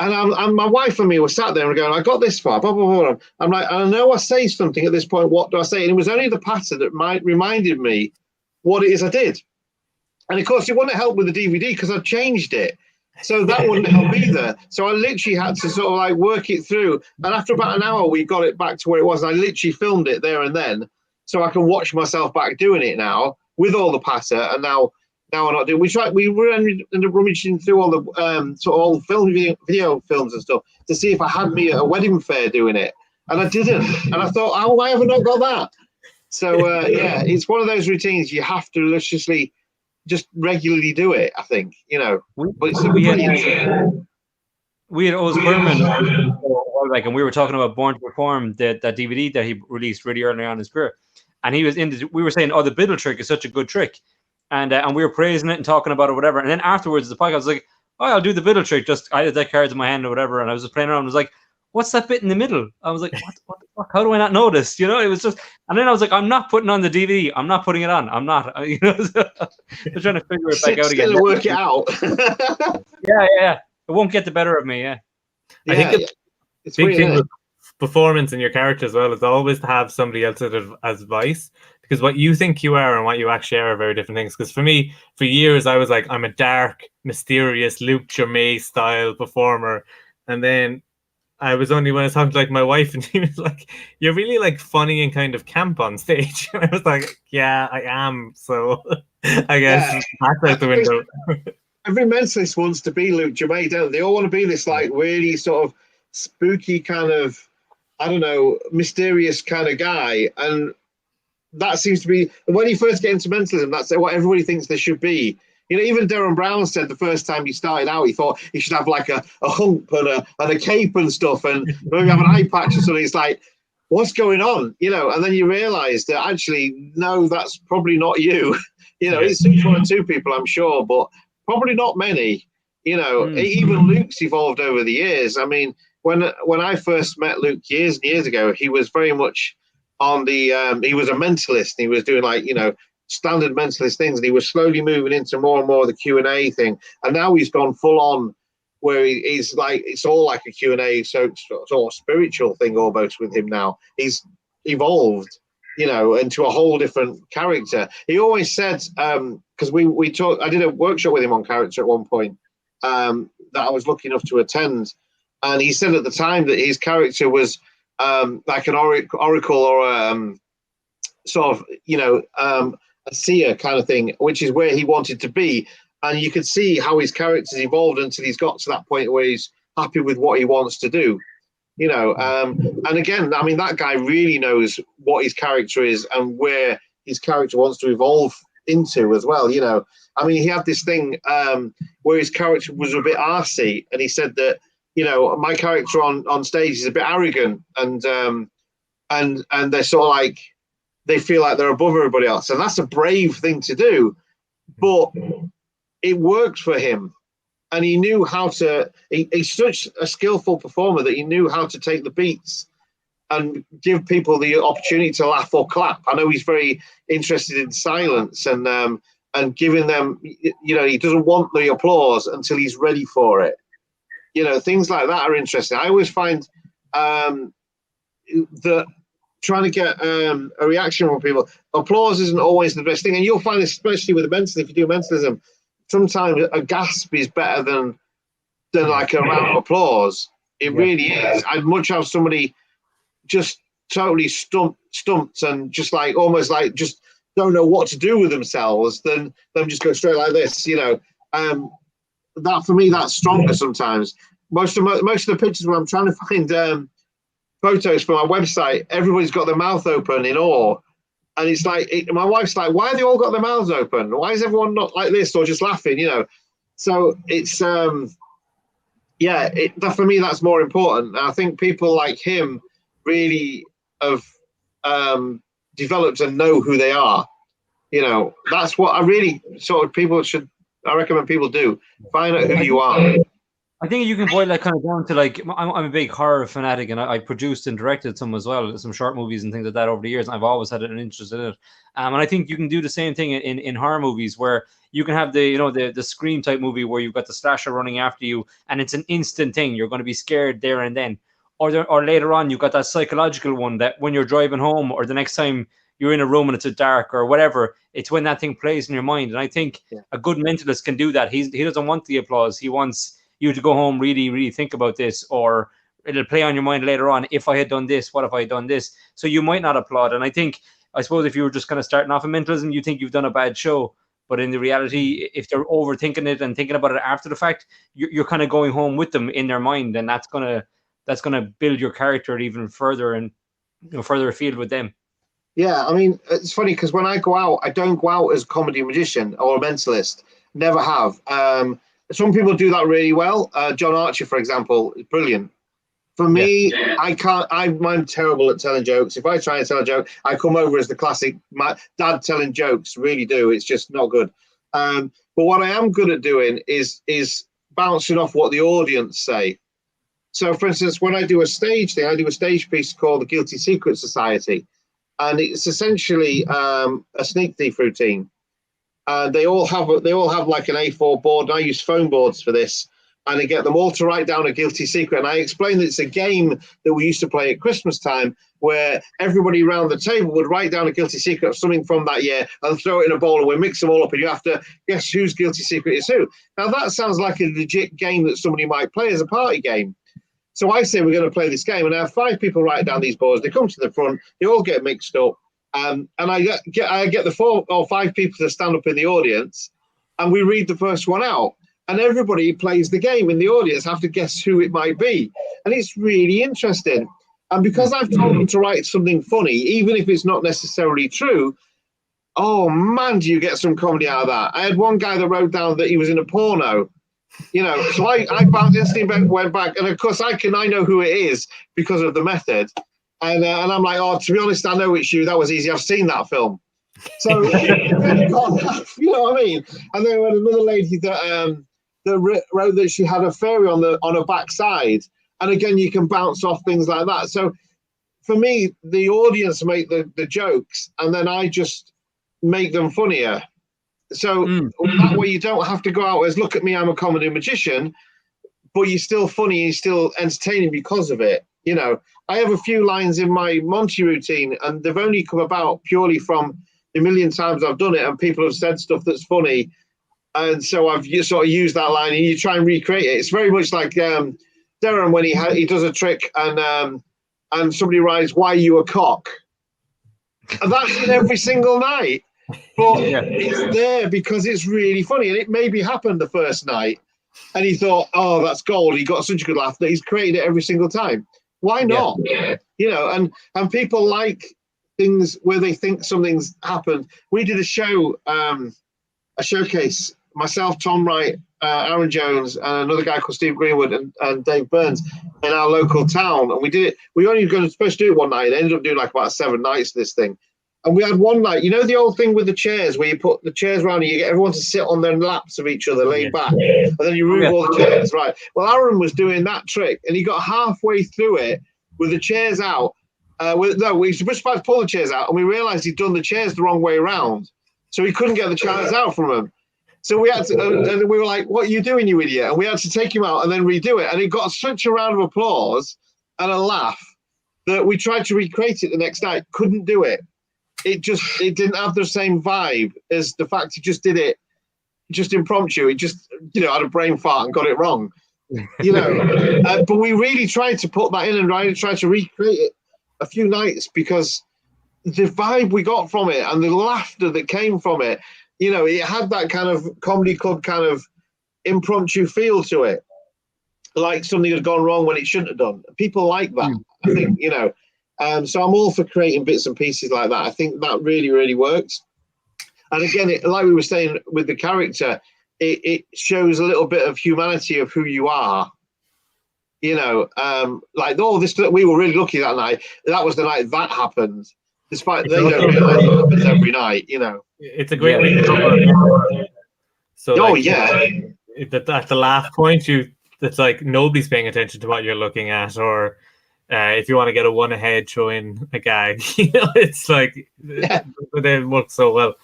And my wife and me were sat there and going, "I got this far." Blah, blah, blah. I'm like, I know I say something at this point. What do I say? And it was only the pattern that reminded me what it is I did. And of course, it wouldn't help with the DVD because I changed it. So that wouldn't help either. So I literally had to sort of like work it through. And after about an hour, we got it back to where it was. And I literally filmed it there and then, so I can watch myself back doing it now with all the patter. And now I'm not doing. We were ended up rummaging through all the sort of old video films and stuff to see if I had me at a wedding fair doing it, and I didn't. And I thought, oh, why have I not got that? So yeah, it's one of those routines you have to literally just regularly do it, I think, you know. But it's we had Oz Berman like, and we were talking about Born to Perform, that DVD that he released really early on in his career, and he was we were saying, oh, the biddle trick is such a good trick, and we were praising it and talking about it, whatever. And then afterwards, the podcast was like, oh, I'll do the biddle trick. Just I had that cards in my hand or whatever, and I was just playing around. I was like, what's that bit in the middle? I was like, what the fuck? How do I not know this? You know, it was just, and then I was like, I'm not putting on the DVD. I'm not putting it on. I'm not, you know, I'm trying to figure it back out again. Work it out. Yeah. It won't get the better of me. Yeah. I think it's big thing with performance in your character as well is always to have somebody else's advice, because what you think you are and what you actually are very different things. Because for me, for years, I was like, I'm a dark, mysterious Luke Germain style performer, and then I was only when I was talking to like my wife, and she was like, "You're really like funny and kind of camp on stage." And I was like, "Yeah, I am." So I guess that's out the window. Every mentalist wants to be Luke Germain, don't they? They all want to be this like really sort of spooky kind of, I don't know, mysterious kind of guy, and that seems to be when you first get into mentalism. That's what everybody thinks they should be. You know, even Darren Brown said the first time he started out, he thought he should have like a hump and a cape and stuff, and maybe have an eye patch or something. It's like, what's going on? You know, and then you realise that actually, no, that's probably not you. You know, it's one or two people, I'm sure, but probably not many. You know, even Luke's evolved over the years. I mean, when I first met Luke years and years ago, he was very much on the, he was a mentalist. He was doing like, you know, standard mentalist things, and he was slowly moving into more and more of the Q&A thing. And now he's gone full on where he's like, it's all like a Q&A, so it's all a spiritual thing almost with him now. He's evolved, into a whole different character. He always said, because we talked, I did a workshop with him on character at one point that I was lucky enough to attend, and he said at the time that his character was like an oracle or sort of a seer kind of thing, which is where he wanted to be. And you could see how his character's evolved until he's got to that point where he's happy with what he wants to do. And again, I mean, that guy really knows what his character is and where his character wants to evolve into as well. I mean, he had this thing where his character was a bit arsey, and he said that, my character on stage is a bit arrogant, and they're sort of like, they feel like they're above everybody else. And that's a brave thing to do, but it worked for him. And he knew how to, he's such a skillful performer that he knew how to take the beats and give people the opportunity to laugh or clap. I know he's very interested in silence and giving them, he doesn't want the applause until he's ready for it. Things like that are interesting. I always find that trying to get a reaction from people, applause isn't always the best thing. And you'll find, especially with the mental, if you do mentalism, sometimes a gasp is better than like a round of applause. It really is. I'd much have somebody just totally stumped and just like almost like just don't know what to do with themselves than them just go straight like this. That for me, that's stronger sometimes. Most of the pictures when I'm trying to find photos for my website, everybody's got their mouth open in awe. And it's like, my wife's like, why have they all got their mouths open? Why is everyone not like this or just laughing, So it's, that for me, that's more important. And I think people like him really have developed and know who they are. That's what I really I recommend people do. Find out who you are. I think you can boil that kind of down to like, I'm a big horror fanatic, and I produced and directed some as well, some short movies and things like that over the years. And I've always had an interest in it. And I think you can do the same thing in horror movies, where you can have the Scream type movie where you've got the slasher running after you, and it's an instant thing. You're going to be scared there and then. Or later on, you've got that psychological one that when you're driving home or the next time you're in a room and it's dark or whatever, it's when that thing plays in your mind. And I think a good mentalist can do that. He doesn't want the applause. He wants you to go home, really, really think about this, or it'll play on your mind later on. If I had done this, what if I had done this? So you might not applaud. And I suppose if you were just kind of starting off in mentalism, you think you've done a bad show. But in the reality, if they're overthinking it and thinking about it after the fact, you're kind of going home with them in their mind, and that's gonna build your character even further and further afield with them. Yeah, I mean, it's funny because when I go out, I don't go out as a comedy magician or a mentalist. Never have. Some people do that really well. John Archer, for example, is brilliant. For me, I can't. I'm terrible at telling jokes. If I try and tell a joke, I come over as the classic my dad telling jokes. Really do. It's just not good. But what I am good at doing is bouncing off what the audience say. So, for instance, when I do a stage thing, I do a stage piece called the Guilty Secret Society, and it's essentially a sneak thief routine. They all have like an A4 board. And I use phone boards for this, and I get them all to write down a guilty secret. And I explain that it's a game that we used to play at Christmas time, where everybody around the table would write down a guilty secret of something from that year and throw it in a bowl, and we mix them all up, and you have to guess whose guilty secret is who. Now that sounds like a legit game that somebody might play as a party game. So I say we're going to play this game, and I have 5 people write down these boards. They come to the front, they all get mixed up. And I get the 4 or 5 people to stand up in the audience, and we read the first one out, and everybody plays the game in the audience have to guess who it might be, and it's really interesting. And because I've told them to write something funny, even if it's not necessarily true, oh man, do you get some comedy out of that? I had one guy that wrote down that he was in a porno, so I bounced instantly, went back, and of course I know who it is because of the method. And I'm like, oh, to be honest, I know it's you. That was easy. I've seen that film. So, you know what I mean? And then we had another lady that wrote that she had a fairy on her backside. And again, you can bounce off things like that. So for me, the audience make the jokes, and then I just make them funnier. So that way you don't have to go out as, look at me, I'm a comedy magician, but you're still funny, you're still entertaining because of it. You know, I have a few lines in my Monty routine, and they've only come about purely from the million times I've done it, and people have said stuff that's funny, and so I've sort of used that line, and you try and recreate it. It's very much like Darren when he does a trick, and somebody writes, "Why you a cock?" And that's in every single night, but it's there because it's really funny, and it maybe happened the first night, and he thought, "Oh, that's gold." He got such a good laugh that he's created it every single time. Why not? You know, and people like things where they think something's happened. We did a show, a showcase, myself, Tom Wright, Aaron Jones, and another guy called Steve Greenwood and Dave Burns in our local town. And we did it. We were only supposed to do it one night. It ended up doing like about 7 nights of this thing. And we had one night, you know, the old thing with the chairs where you put the chairs around and you get everyone to sit on their laps of each other, laid back, and then you remove all the chairs, right? Well, Aaron was doing that trick, and he got halfway through it with the chairs out. We were supposed to pull the chairs out, and we realised he'd done the chairs the wrong way around, so he couldn't get the chairs out from him. So we had to, and we were like, "What are you doing, you idiot?" And we had to take him out and then redo it, and it got such a round of applause and a laugh that we tried to recreate it the next night, couldn't do it. It didn't have the same vibe as the fact he just did it just impromptu. He just, you know, had a brain fart and got it wrong, you know. But we really tried to put that in and really tried to recreate it a few nights because the vibe we got from it and the laughter that came from it, you know, it had that kind of comedy club kind of impromptu feel to it, like something had gone wrong when it shouldn't have done. People like that, I think, you know. So I'm all for creating bits and pieces like that. I think that really, really works. And again, like we were saying with the character, it shows a little bit of humanity of who you are. You know, like, oh, we were really lucky that night. That was the night that happened. Despite they don't know it happens every night. You know, it's a great way to cover. So, like, at the laugh point, it's like nobody's paying attention to what you're looking at, or. If you want to get a one ahead, throw in a gag. You know, it's like they work so well.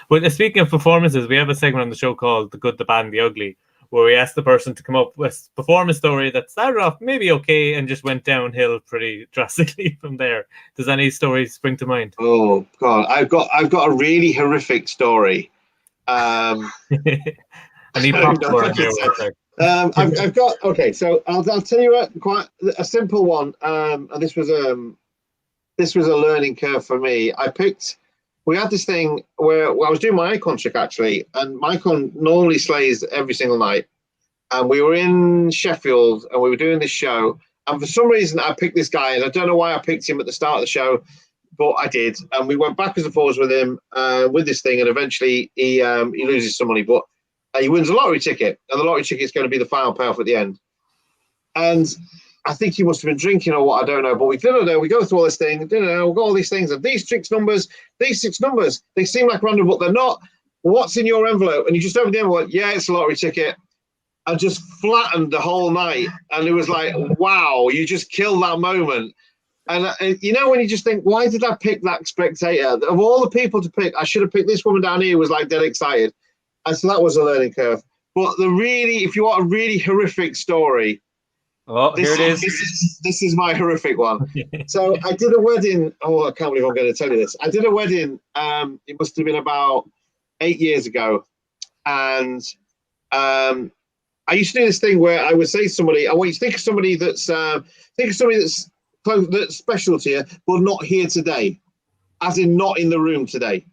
But speaking of performances, we have a segment on the show called "The Good, the Bad, and the Ugly," where we ask the person to come up with a performance story that started off maybe okay and just went downhill pretty drastically from there. Does any stories spring to mind? Oh God, I've got a really horrific story. I need popcorn here. I've got so I'll tell you quite a simple one, and this was a learning curve for me. We had this thing where I was doing my icon trick actually, and my icon normally slays every single night, and we were in Sheffield and we were doing this show, and for some reason I picked this guy, and I don't know why I picked him at the start of the show, but I did, and we went backwards and forwards with him with this thing, and eventually he loses some money, but he wins a lottery ticket, and the lottery ticket is going to be the final payoff at the end. And I think he must have been drinking or what, I don't know. But we go through all this thing, we've got all these things, and these 6 numbers, they seem like random, but they're not. What's in your envelope? And you just open the envelope, yeah, it's a lottery ticket. I just flattened the whole night. And it was like, wow, you just killed that moment. And you know, when you just think, why did I pick that spectator? Of all the people to pick, I should have picked this woman down here who was like dead excited. And so that was a learning curve. But if you want a really horrific story, here it is. This is my horrific one. So I did a wedding. Oh, I can't believe I'm going to tell you this. I did a wedding. It must have been about 8 years ago, and I used to do this thing where I would say to somebody, I want you to think of somebody that's close, that's special to you, but not here today, as in not in the room today.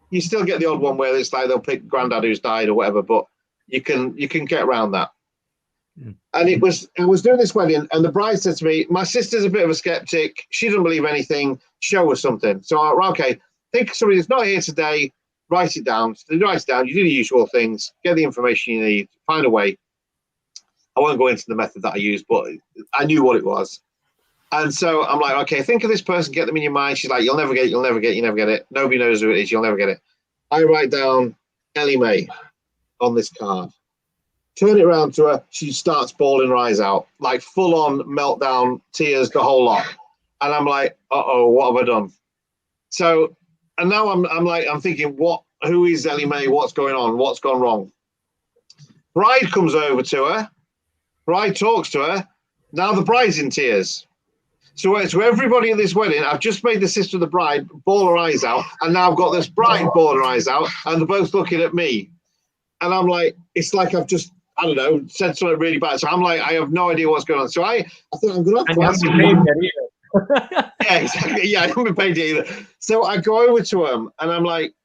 You still get the odd one where it's like they'll pick granddad who's died or whatever, but you can get around that. And I was doing this wedding, and the bride said to me, "My sister's a bit of a skeptic. She doesn't believe anything. Show us something." So okay, think of somebody that's not here today. Write it down. So they write it down. You do the usual things. Get the information you need. Find a way. I won't go into the method that I used, but I knew what it was. And so I'm like, okay, think of this person, get them in your mind. She's like, you'll never get it, you never get it. Nobody knows who it is, you'll never get it. I write down Ellie Mae on this card. Turn it around to her, she starts bawling her eyes out, like full on meltdown, tears, the whole lot. And I'm like, uh-oh, what have I done? So, and now I'm thinking, who is Ellie Mae? What's going on? What's gone wrong? Bride comes over to her. Bride talks to her. Now the bride's in tears. So everybody at this wedding, I've just made the sister of the bride bawl her eyes out, and now I've got this bride bawl her eyes out, and they're both looking at me. And I'm like, it's like I've just, I don't know, said something really bad. So I'm like, I have no idea what's going on. So I thought I'm going to have to ask him. Yeah, exactly. Yeah, I haven't been paid either. So I go over to him, and I'm like,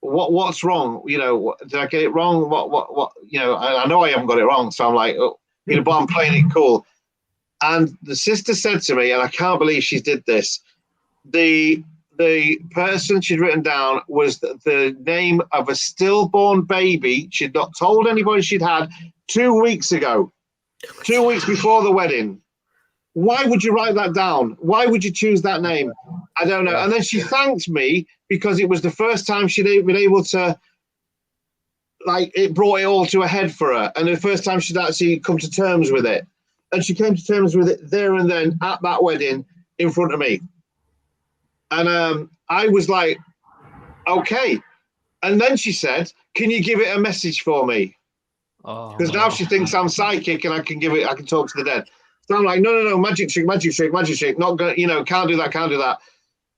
what's wrong? You know, did I get it wrong? What? You know, I know I haven't got it wrong. So I'm like, oh, you know, but I'm playing it cool. And the sister said to me, and I can't believe she did this, the person she'd written down was the name of a stillborn baby she'd not told anybody she'd had 2 weeks ago, 2 weeks before the wedding. Why would you write that down? Why would you choose that name? I don't know. And then she thanked me because it was the first time she'd been able to, like, it brought it all to a head for her. And the first time she'd actually come to terms with it. And she came to terms with it there and then at that wedding in front of me. And I was like, okay. And then she said, can you give it a message for me? Because now she thinks I'm psychic and I can talk to the dead. So I'm like, no, magic trick. Not gonna, you know, can't do that.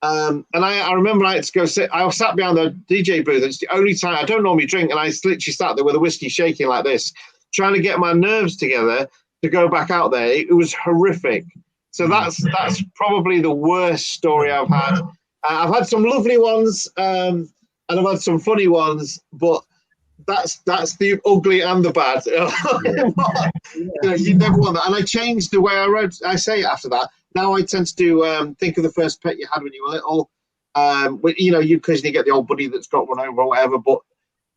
And I remember I had to go sit. I sat behind the DJ booth. It's the only time I don't normally drink, and I literally sat there with a whiskey shaking like this, trying to get my nerves together to go back out there. It was horrific. So that's probably the worst story I've had. I've had some lovely ones, and I've had some funny ones, but that's the ugly and the bad. You know, you never want that. And I changed the way I say it after that. Now I tend to do think of the first pet you had when you were little. You know, you occasionally get the old buddy that's got run over or whatever, but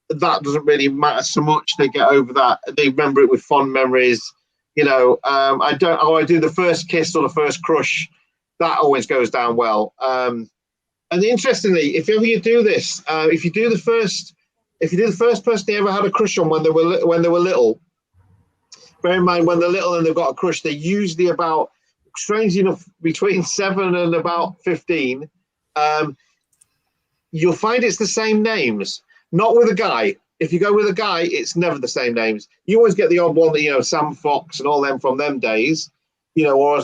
that doesn't really matter so much. They get over that. They remember it with fond memories. You know, I do the first kiss or the first crush. That always goes down well. And interestingly, if ever you do this, if you do the first person they ever had a crush on when they were little, bear in mind when they're little and they've got a crush, they're usually about, strangely enough, between 7 and about 15. You'll find it's the same names. Not with a guy. If you go with a guy, it's never the same names. You always get the odd one that, you know, Sam Fox and all them from them days, you know, or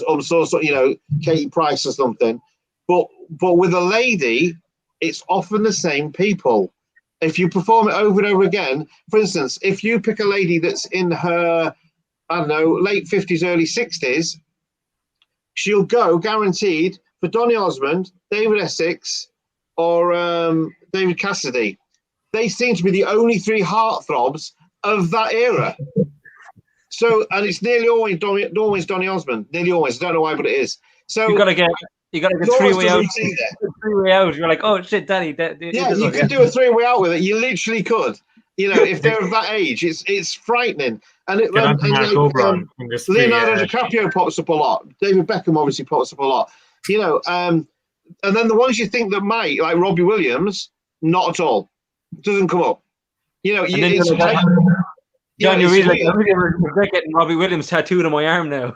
you know, Katie Price or something. But with a lady, it's often the same people. If you perform it over and over again, for instance, if you pick a lady that's in her, I don't know, late 50s, early 60s, she'll go guaranteed for Donny Osmond, David Essex, or David Cassidy. They seem to be the only 3 heartthrobs of that era. So, and it's nearly always Donny Osmond. Nearly always. I don't know why, but it is. So you gotta get 3-way out. 3-way out. You're like, oh shit, Daddy. Yeah, you could do a 3-way out with it. You literally could. You know, if they're of that age, it's frightening. And Leonardo DiCaprio pops up a lot. David Beckham obviously pops up a lot. You know, and then the ones you think that might, like Robbie Williams, not at all. Doesn't come up. You know, John, you're really like, I'm regret getting Robbie Williams tattooed on my arm now.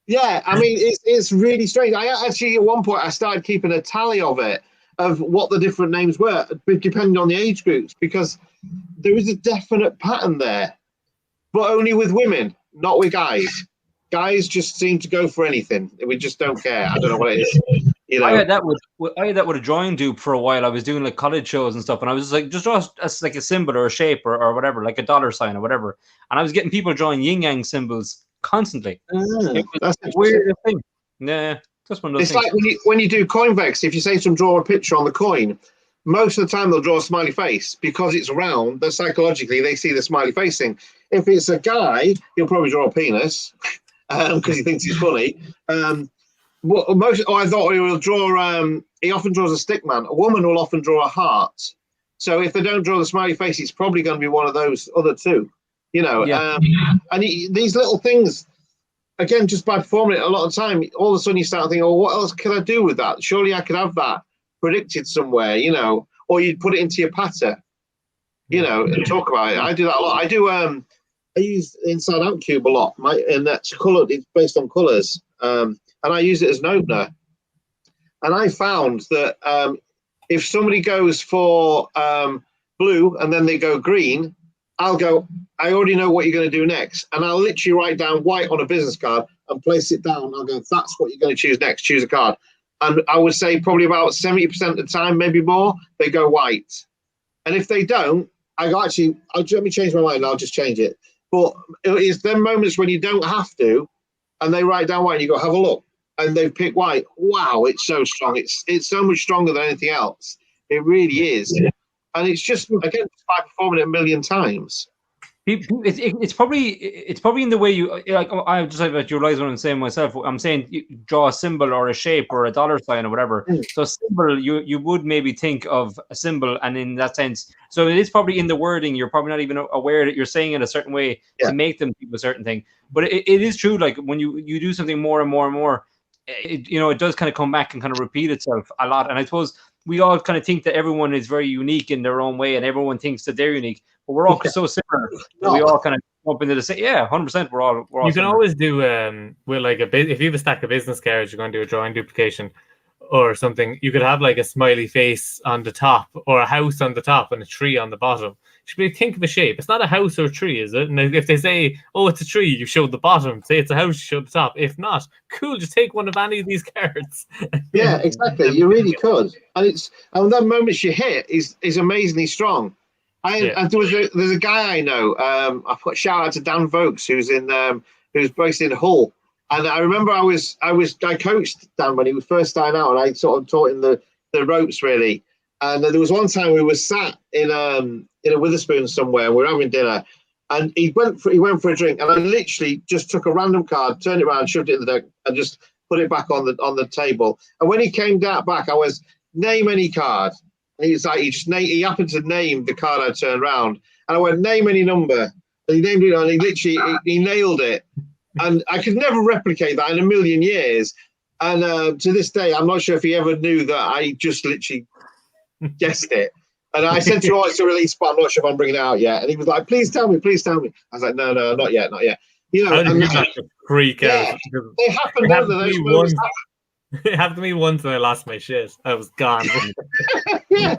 Yeah, I mean, it's really strange. I actually, at one point, I started keeping a tally of it, of what the different names were, depending on the age groups, because there is a definite pattern there, but only with women, not with guys. Guys just seem to go for anything. We just don't care. I don't know what it is. You know, I had that with a drawing dupe for a while. I was doing like college shows and stuff, and I was like, just draw like a symbol or a shape or whatever, like a dollar sign or whatever. And I was getting people drawing yin yang symbols constantly. That's a weird thing. Yeah, just one of those things. It's like when you do Coinvex, if you say to draw a picture on the coin, most of the time they'll draw a smiley face because it's round. But psychologically, they see the smiley face thing. If it's a guy, he'll probably draw a penis because he thinks he's funny. I thought he will draw. He often draws a stick man. A woman will often draw a heart. So if they don't draw the smiley face, it's probably going to be one of those other two. You know, yeah. And these little things, again, just by performing it a lot of time, all of a sudden you start thinking, oh, what else could I do with that? Surely I could have that predicted somewhere, you know, or you'd put it into your patter, you know, and talk about it. I do that a lot. I use Inside Out Cube a lot, and that's color. It's based on colors, and I use it as an opener. And I found that if somebody goes for blue and then they go green, I'll go, I already know what you're going to do next. And I'll literally write down white on a business card and place it down. I'll go, that's what you're going to choose next. Choose a card. And I would say probably about 70% of the time, maybe more, they go white. And if they don't, I go, actually, let me change my mind. I'll just change it. But it's them moments when you don't have to, and they write down white and you go, have a look. And they've picked white. Wow, it's so strong. It's so much stronger than anything else. It really is. And it's just, again, by performing it a million times. It's probably in the way you like. I just like you realize what I'm saying myself. I'm saying you draw a symbol or a shape or a dollar sign or whatever. So symbol, you would maybe think of a symbol, and in that sense, so it is probably in the wording. You're probably not even aware that you're saying it a certain way to make them think a certain thing. But it is true. Like when you do something more and more and more, it does kind of come back and kind of repeat itself a lot. And I suppose we all kind of think that everyone is very unique in their own way, and everyone thinks that they're unique. But we're all so similar that we all kind of jump into the same. Yeah, 100%. We're all. You can similar. always do with like if you have a stack of business cards, you're going to do a drawing duplication or something. You could have like a smiley face on the top, or a house on the top, and a tree on the bottom. You should really think of a shape. It's not a house or a tree, is it? And if they say, "Oh, it's a tree," you show the bottom. Say it's a house, you show the top. If not, cool. Just take one of any of these cards. Yeah, exactly. You really could, and that moment you hit is amazingly strong. And there's a guy I know. I put shout out to Dan Vokes, who's based in Hull. And I remember I coached Dan when he was first starting out, and I sort of taught him the ropes really. And there was one time we were sat in a Witherspoon somewhere, and we were having dinner, and he went for a drink, and I literally just took a random card, turned it around, shoved it in the deck, and just put it back on the table. And when he came back, I was, name any card. And he was like, he happened to name the card I turned around, and I went, name any number. And he named it, and he literally he nailed it. And I could never replicate that in a million years. And to this day, I'm not sure if he ever knew that I just literally guessed it. And I said to him, it's a release, but I'm not sure if I'm bringing it out yet. And he was like, please tell me. I was like, no, not yet. How did you not freak out? They happen, don't they? Those moments happen. It happened to me once and I lost my shit. I was gone. yeah,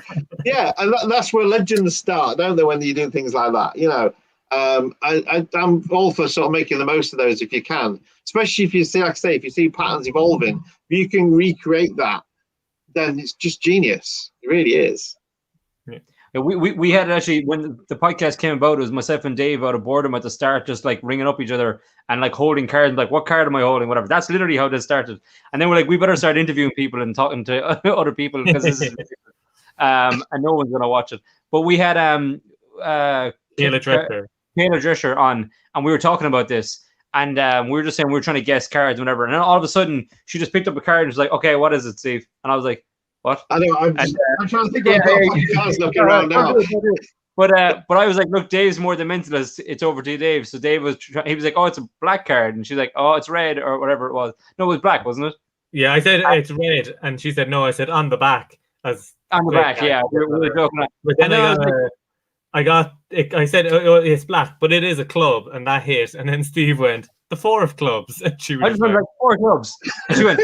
and that's where legends start, don't they? When you do things like that, I'm all for sort of making the most of those if you can, especially if you see, like I say, if you see patterns evolving, if you can recreate that, then it's just genius. It really is. Yeah, we had actually, when the podcast came about, it was myself and Dave out of boredom at the start, just like ringing up each other and like holding cards, like, what card am I holding, whatever. That's literally how this started. And then we're like, we better start interviewing people and talking to other people, because this is and no one's gonna watch it. But we had Kayla Drescher on, and we were talking about this, and we were just saying we were trying to guess cards, whatever. And then all of a sudden, she just picked up a card and was like, "Okay, what is it, Steve?" And I was like, "What?" I know. I'm trying to think of cards looking around now. But I was like, "Look, Dave's more the mentalist. It's over to Dave." So Dave was like, "Oh, it's a black card," and she's like, "Oh, it's red," or whatever it was. No, it was black, wasn't it? Yeah, I said it's red, and she said no. I said on the back. As on the back, yeah. We were joking. But then I said it's black, but it is a club, and that hit. And then Steve went, the 4 of clubs. And she I just went like 4 clubs. And she went,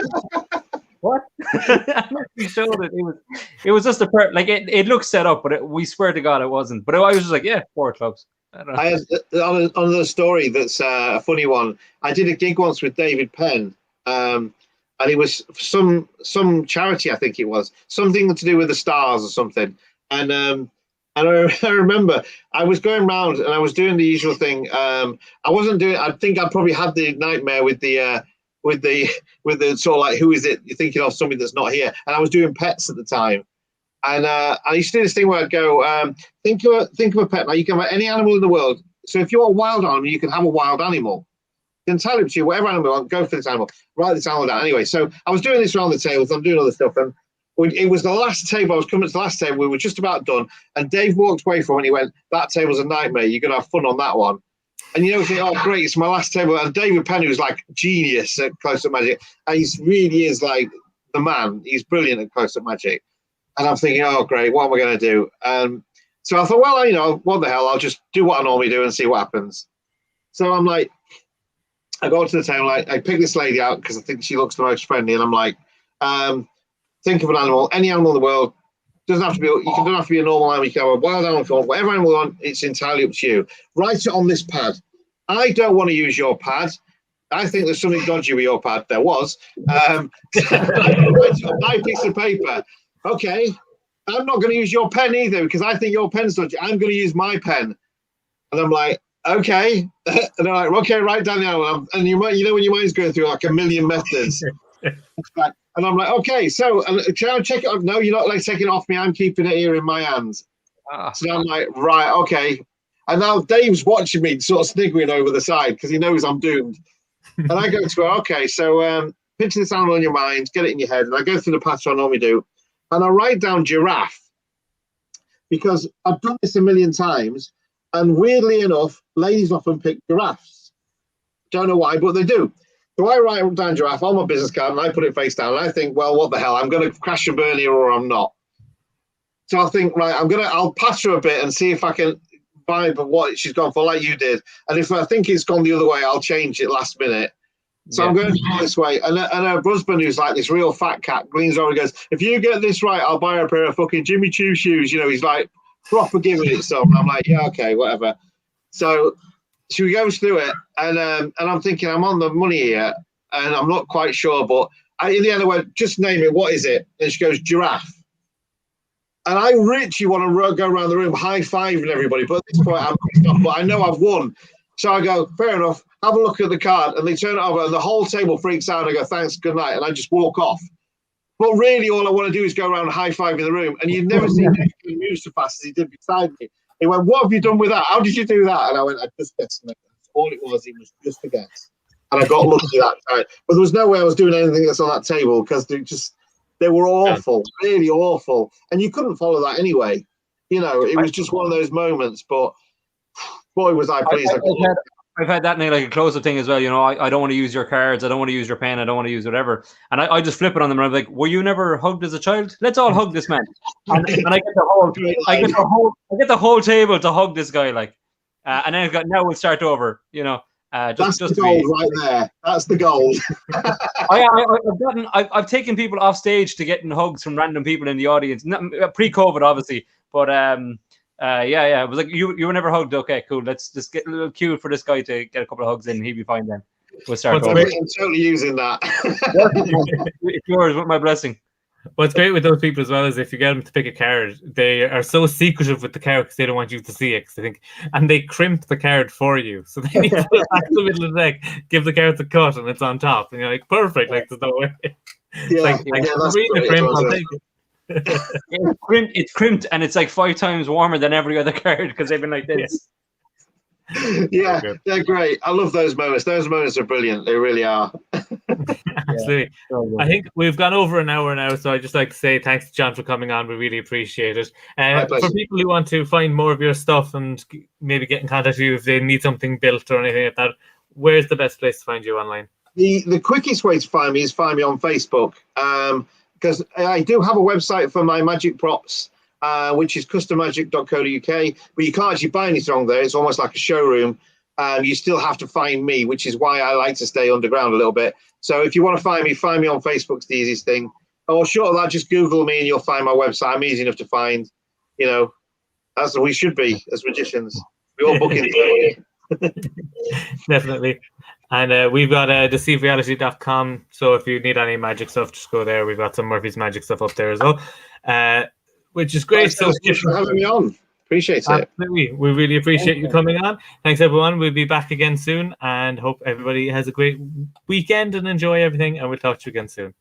what? She showed it. It was just a like it looked set up, but we swear to God it wasn't. But I was just like, yeah, 4 clubs. I had another story that's a funny one. I did a gig once with David Penn, and it was some charity, I think it was, something to do with the stars or something. And I remember I was going around and I was doing the usual thing. I wasn't doing. I think I probably had the nightmare with the sort of like, who is it? You're thinking of somebody that's not here. And I was doing pets at the time. And I used to do this thing where I'd go, think of a pet. Now you can have any animal in the world. So if you're a wild animal, you can have a wild animal. You can tell it to you, whatever animal you want, go for this animal. Write this animal down. Anyway, so I was doing this around the tables. I'm doing other stuff. And it was the last table. I was coming to the last table. We were just about done. And Dave walked away from it and he went, that table's a nightmare. You're going to have fun on that one. And you know, think, oh, great, it's my last table. And David Penn, who's like genius at close-up magic. And he really is like the man. He's brilliant at close-up magic. And I'm thinking, oh, great, what am I going to do? So I thought, well, what the hell? I'll just do what I normally do and see what happens. So I'm like, I go to the table, I pick this lady out because I think she looks the most friendly. And I'm like, think of an animal, any animal in the world, Doesn't have to be. You don't have to be a normal animal. You can have a wild animal if you want. Whatever animal you want, it's entirely up to you. Write it on this pad. I don't want to use your pad. I think there's something dodgy with your pad. There was. Write it on my piece of paper. Okay. I'm not going to use your pen either because I think your pen's dodgy. I'm going to use my pen. And I'm like, okay. And they're like, okay, write down the animal. And you know when your mind's going through like a million methods. And I'm like, okay, so can I check it off? No, you're not like taking it off me. I'm keeping it here in my hands. So I'm like, right, okay. And now Dave's watching me sort of sniggering over the side because he knows I'm doomed. And I go to her, okay, so picture this animal in your mind, get it in your head. And I go through the pattern I normally do. And I write down giraffe because I've done this a million times. And weirdly enough, ladies often pick giraffes. Don't know why, but they do. So I write down giraffe on my business card and I put it face down. And I think, well, what the hell? I'm going to crash and burn here or I'm not. So I think, right, I'll pass her a bit and see if I can vibe of what she's gone for, like you did. And if I think it's gone the other way, I'll change it last minute. So I'm going to go this way. And her husband, who's like this real fat cat, leans over and goes, if you get this right, I'll buy her a pair of fucking Jimmy Choo shoes. You know, he's like proper giving it some. And I'm like, yeah, okay, whatever. So she goes through it. And I'm thinking, I'm on the money here. And I'm not quite sure. But in the end, I went, just name it. What is it? And she goes, giraffe. And I literally want to go around the room high-fiving everybody. But at this point, I'm pissed off. But I know I've won. So I go, fair enough, have a look at the card. And they turn it over and the whole table freaks out. And I go, thanks, good night. And I just walk off. But really, all I want to do is go around high-fiving the room. And you've never seen him move so fast as he did beside me. He went, what have you done with that? How did you do that? And I went, I just guessed. That's all it was. It was just a guess. And I got lucky that time. But there was no way I was doing anything that's on that table because they were awful, really awful. And you couldn't follow that anyway. You know, it was just one of those moments. But boy, was I pleased. I've had that in like a close-up thing as well. You know, I don't want to use your cards. I don't want to use your pen. I don't want to use whatever. And I just flip it on them. And I'm like, were you never hugged as a child? Let's all hug this man. And I get the whole table to hug this guy. Like, and then I've got, now we'll start over. You know, that's the gold right there. That's the gold. I've taken people off stage to getting hugs from random people in the audience. Pre-COVID, obviously, but yeah. It was like you were never hugged. Okay, cool. Let's just get a little cue for this guy to get a couple of hugs in. He'll be fine then. We'll start over. I'm totally using that. It's yours with my blessing. What's great with those people as well is if you get them to pick a card, they are so secretive with the card because they don't want you to see it. Cause they think, and they crimp the card for you, so they need to put it back in the middle of the deck, give the card the cut, and it's on top, and you're like, perfect. Like there's no way. Read the crimp, I'll take it. It's crimped and it's like 5 times warmer than every other card because they've been like this. Yeah, they're great. I love those moments. Those moments are brilliant. They really are. Absolutely. I think we've gone over an hour now, so I'd just like to say thanks to John for coming on. We really appreciate it. For people who want to find more of your stuff and maybe get in contact with you if they need something built or anything like that, where's the best place to find you online? The quickest way to find me is find me on Facebook. Because I do have a website for my magic props, which is custommagic.co.uk, but you can't actually buy anything on there. It's almost like a showroom. You still have to find me, which is why I like to stay underground a little bit. So if you want to find me on Facebook. It's the easiest thing. Or short of that, just Google me and you'll find my website. I'm easy enough to find. You know, as we should be as magicians. We all book into it. Definitely. And we've got deceivereality.com. So if you need any magic stuff, just go there. We've got some Murphy's Magic stuff up there as well, which is great. So thanks for having me on. Appreciate it. Absolutely. We really appreciate you coming on. Thanks, everyone. We'll be back again soon and hope everybody has a great weekend and enjoy everything. And we'll talk to you again soon.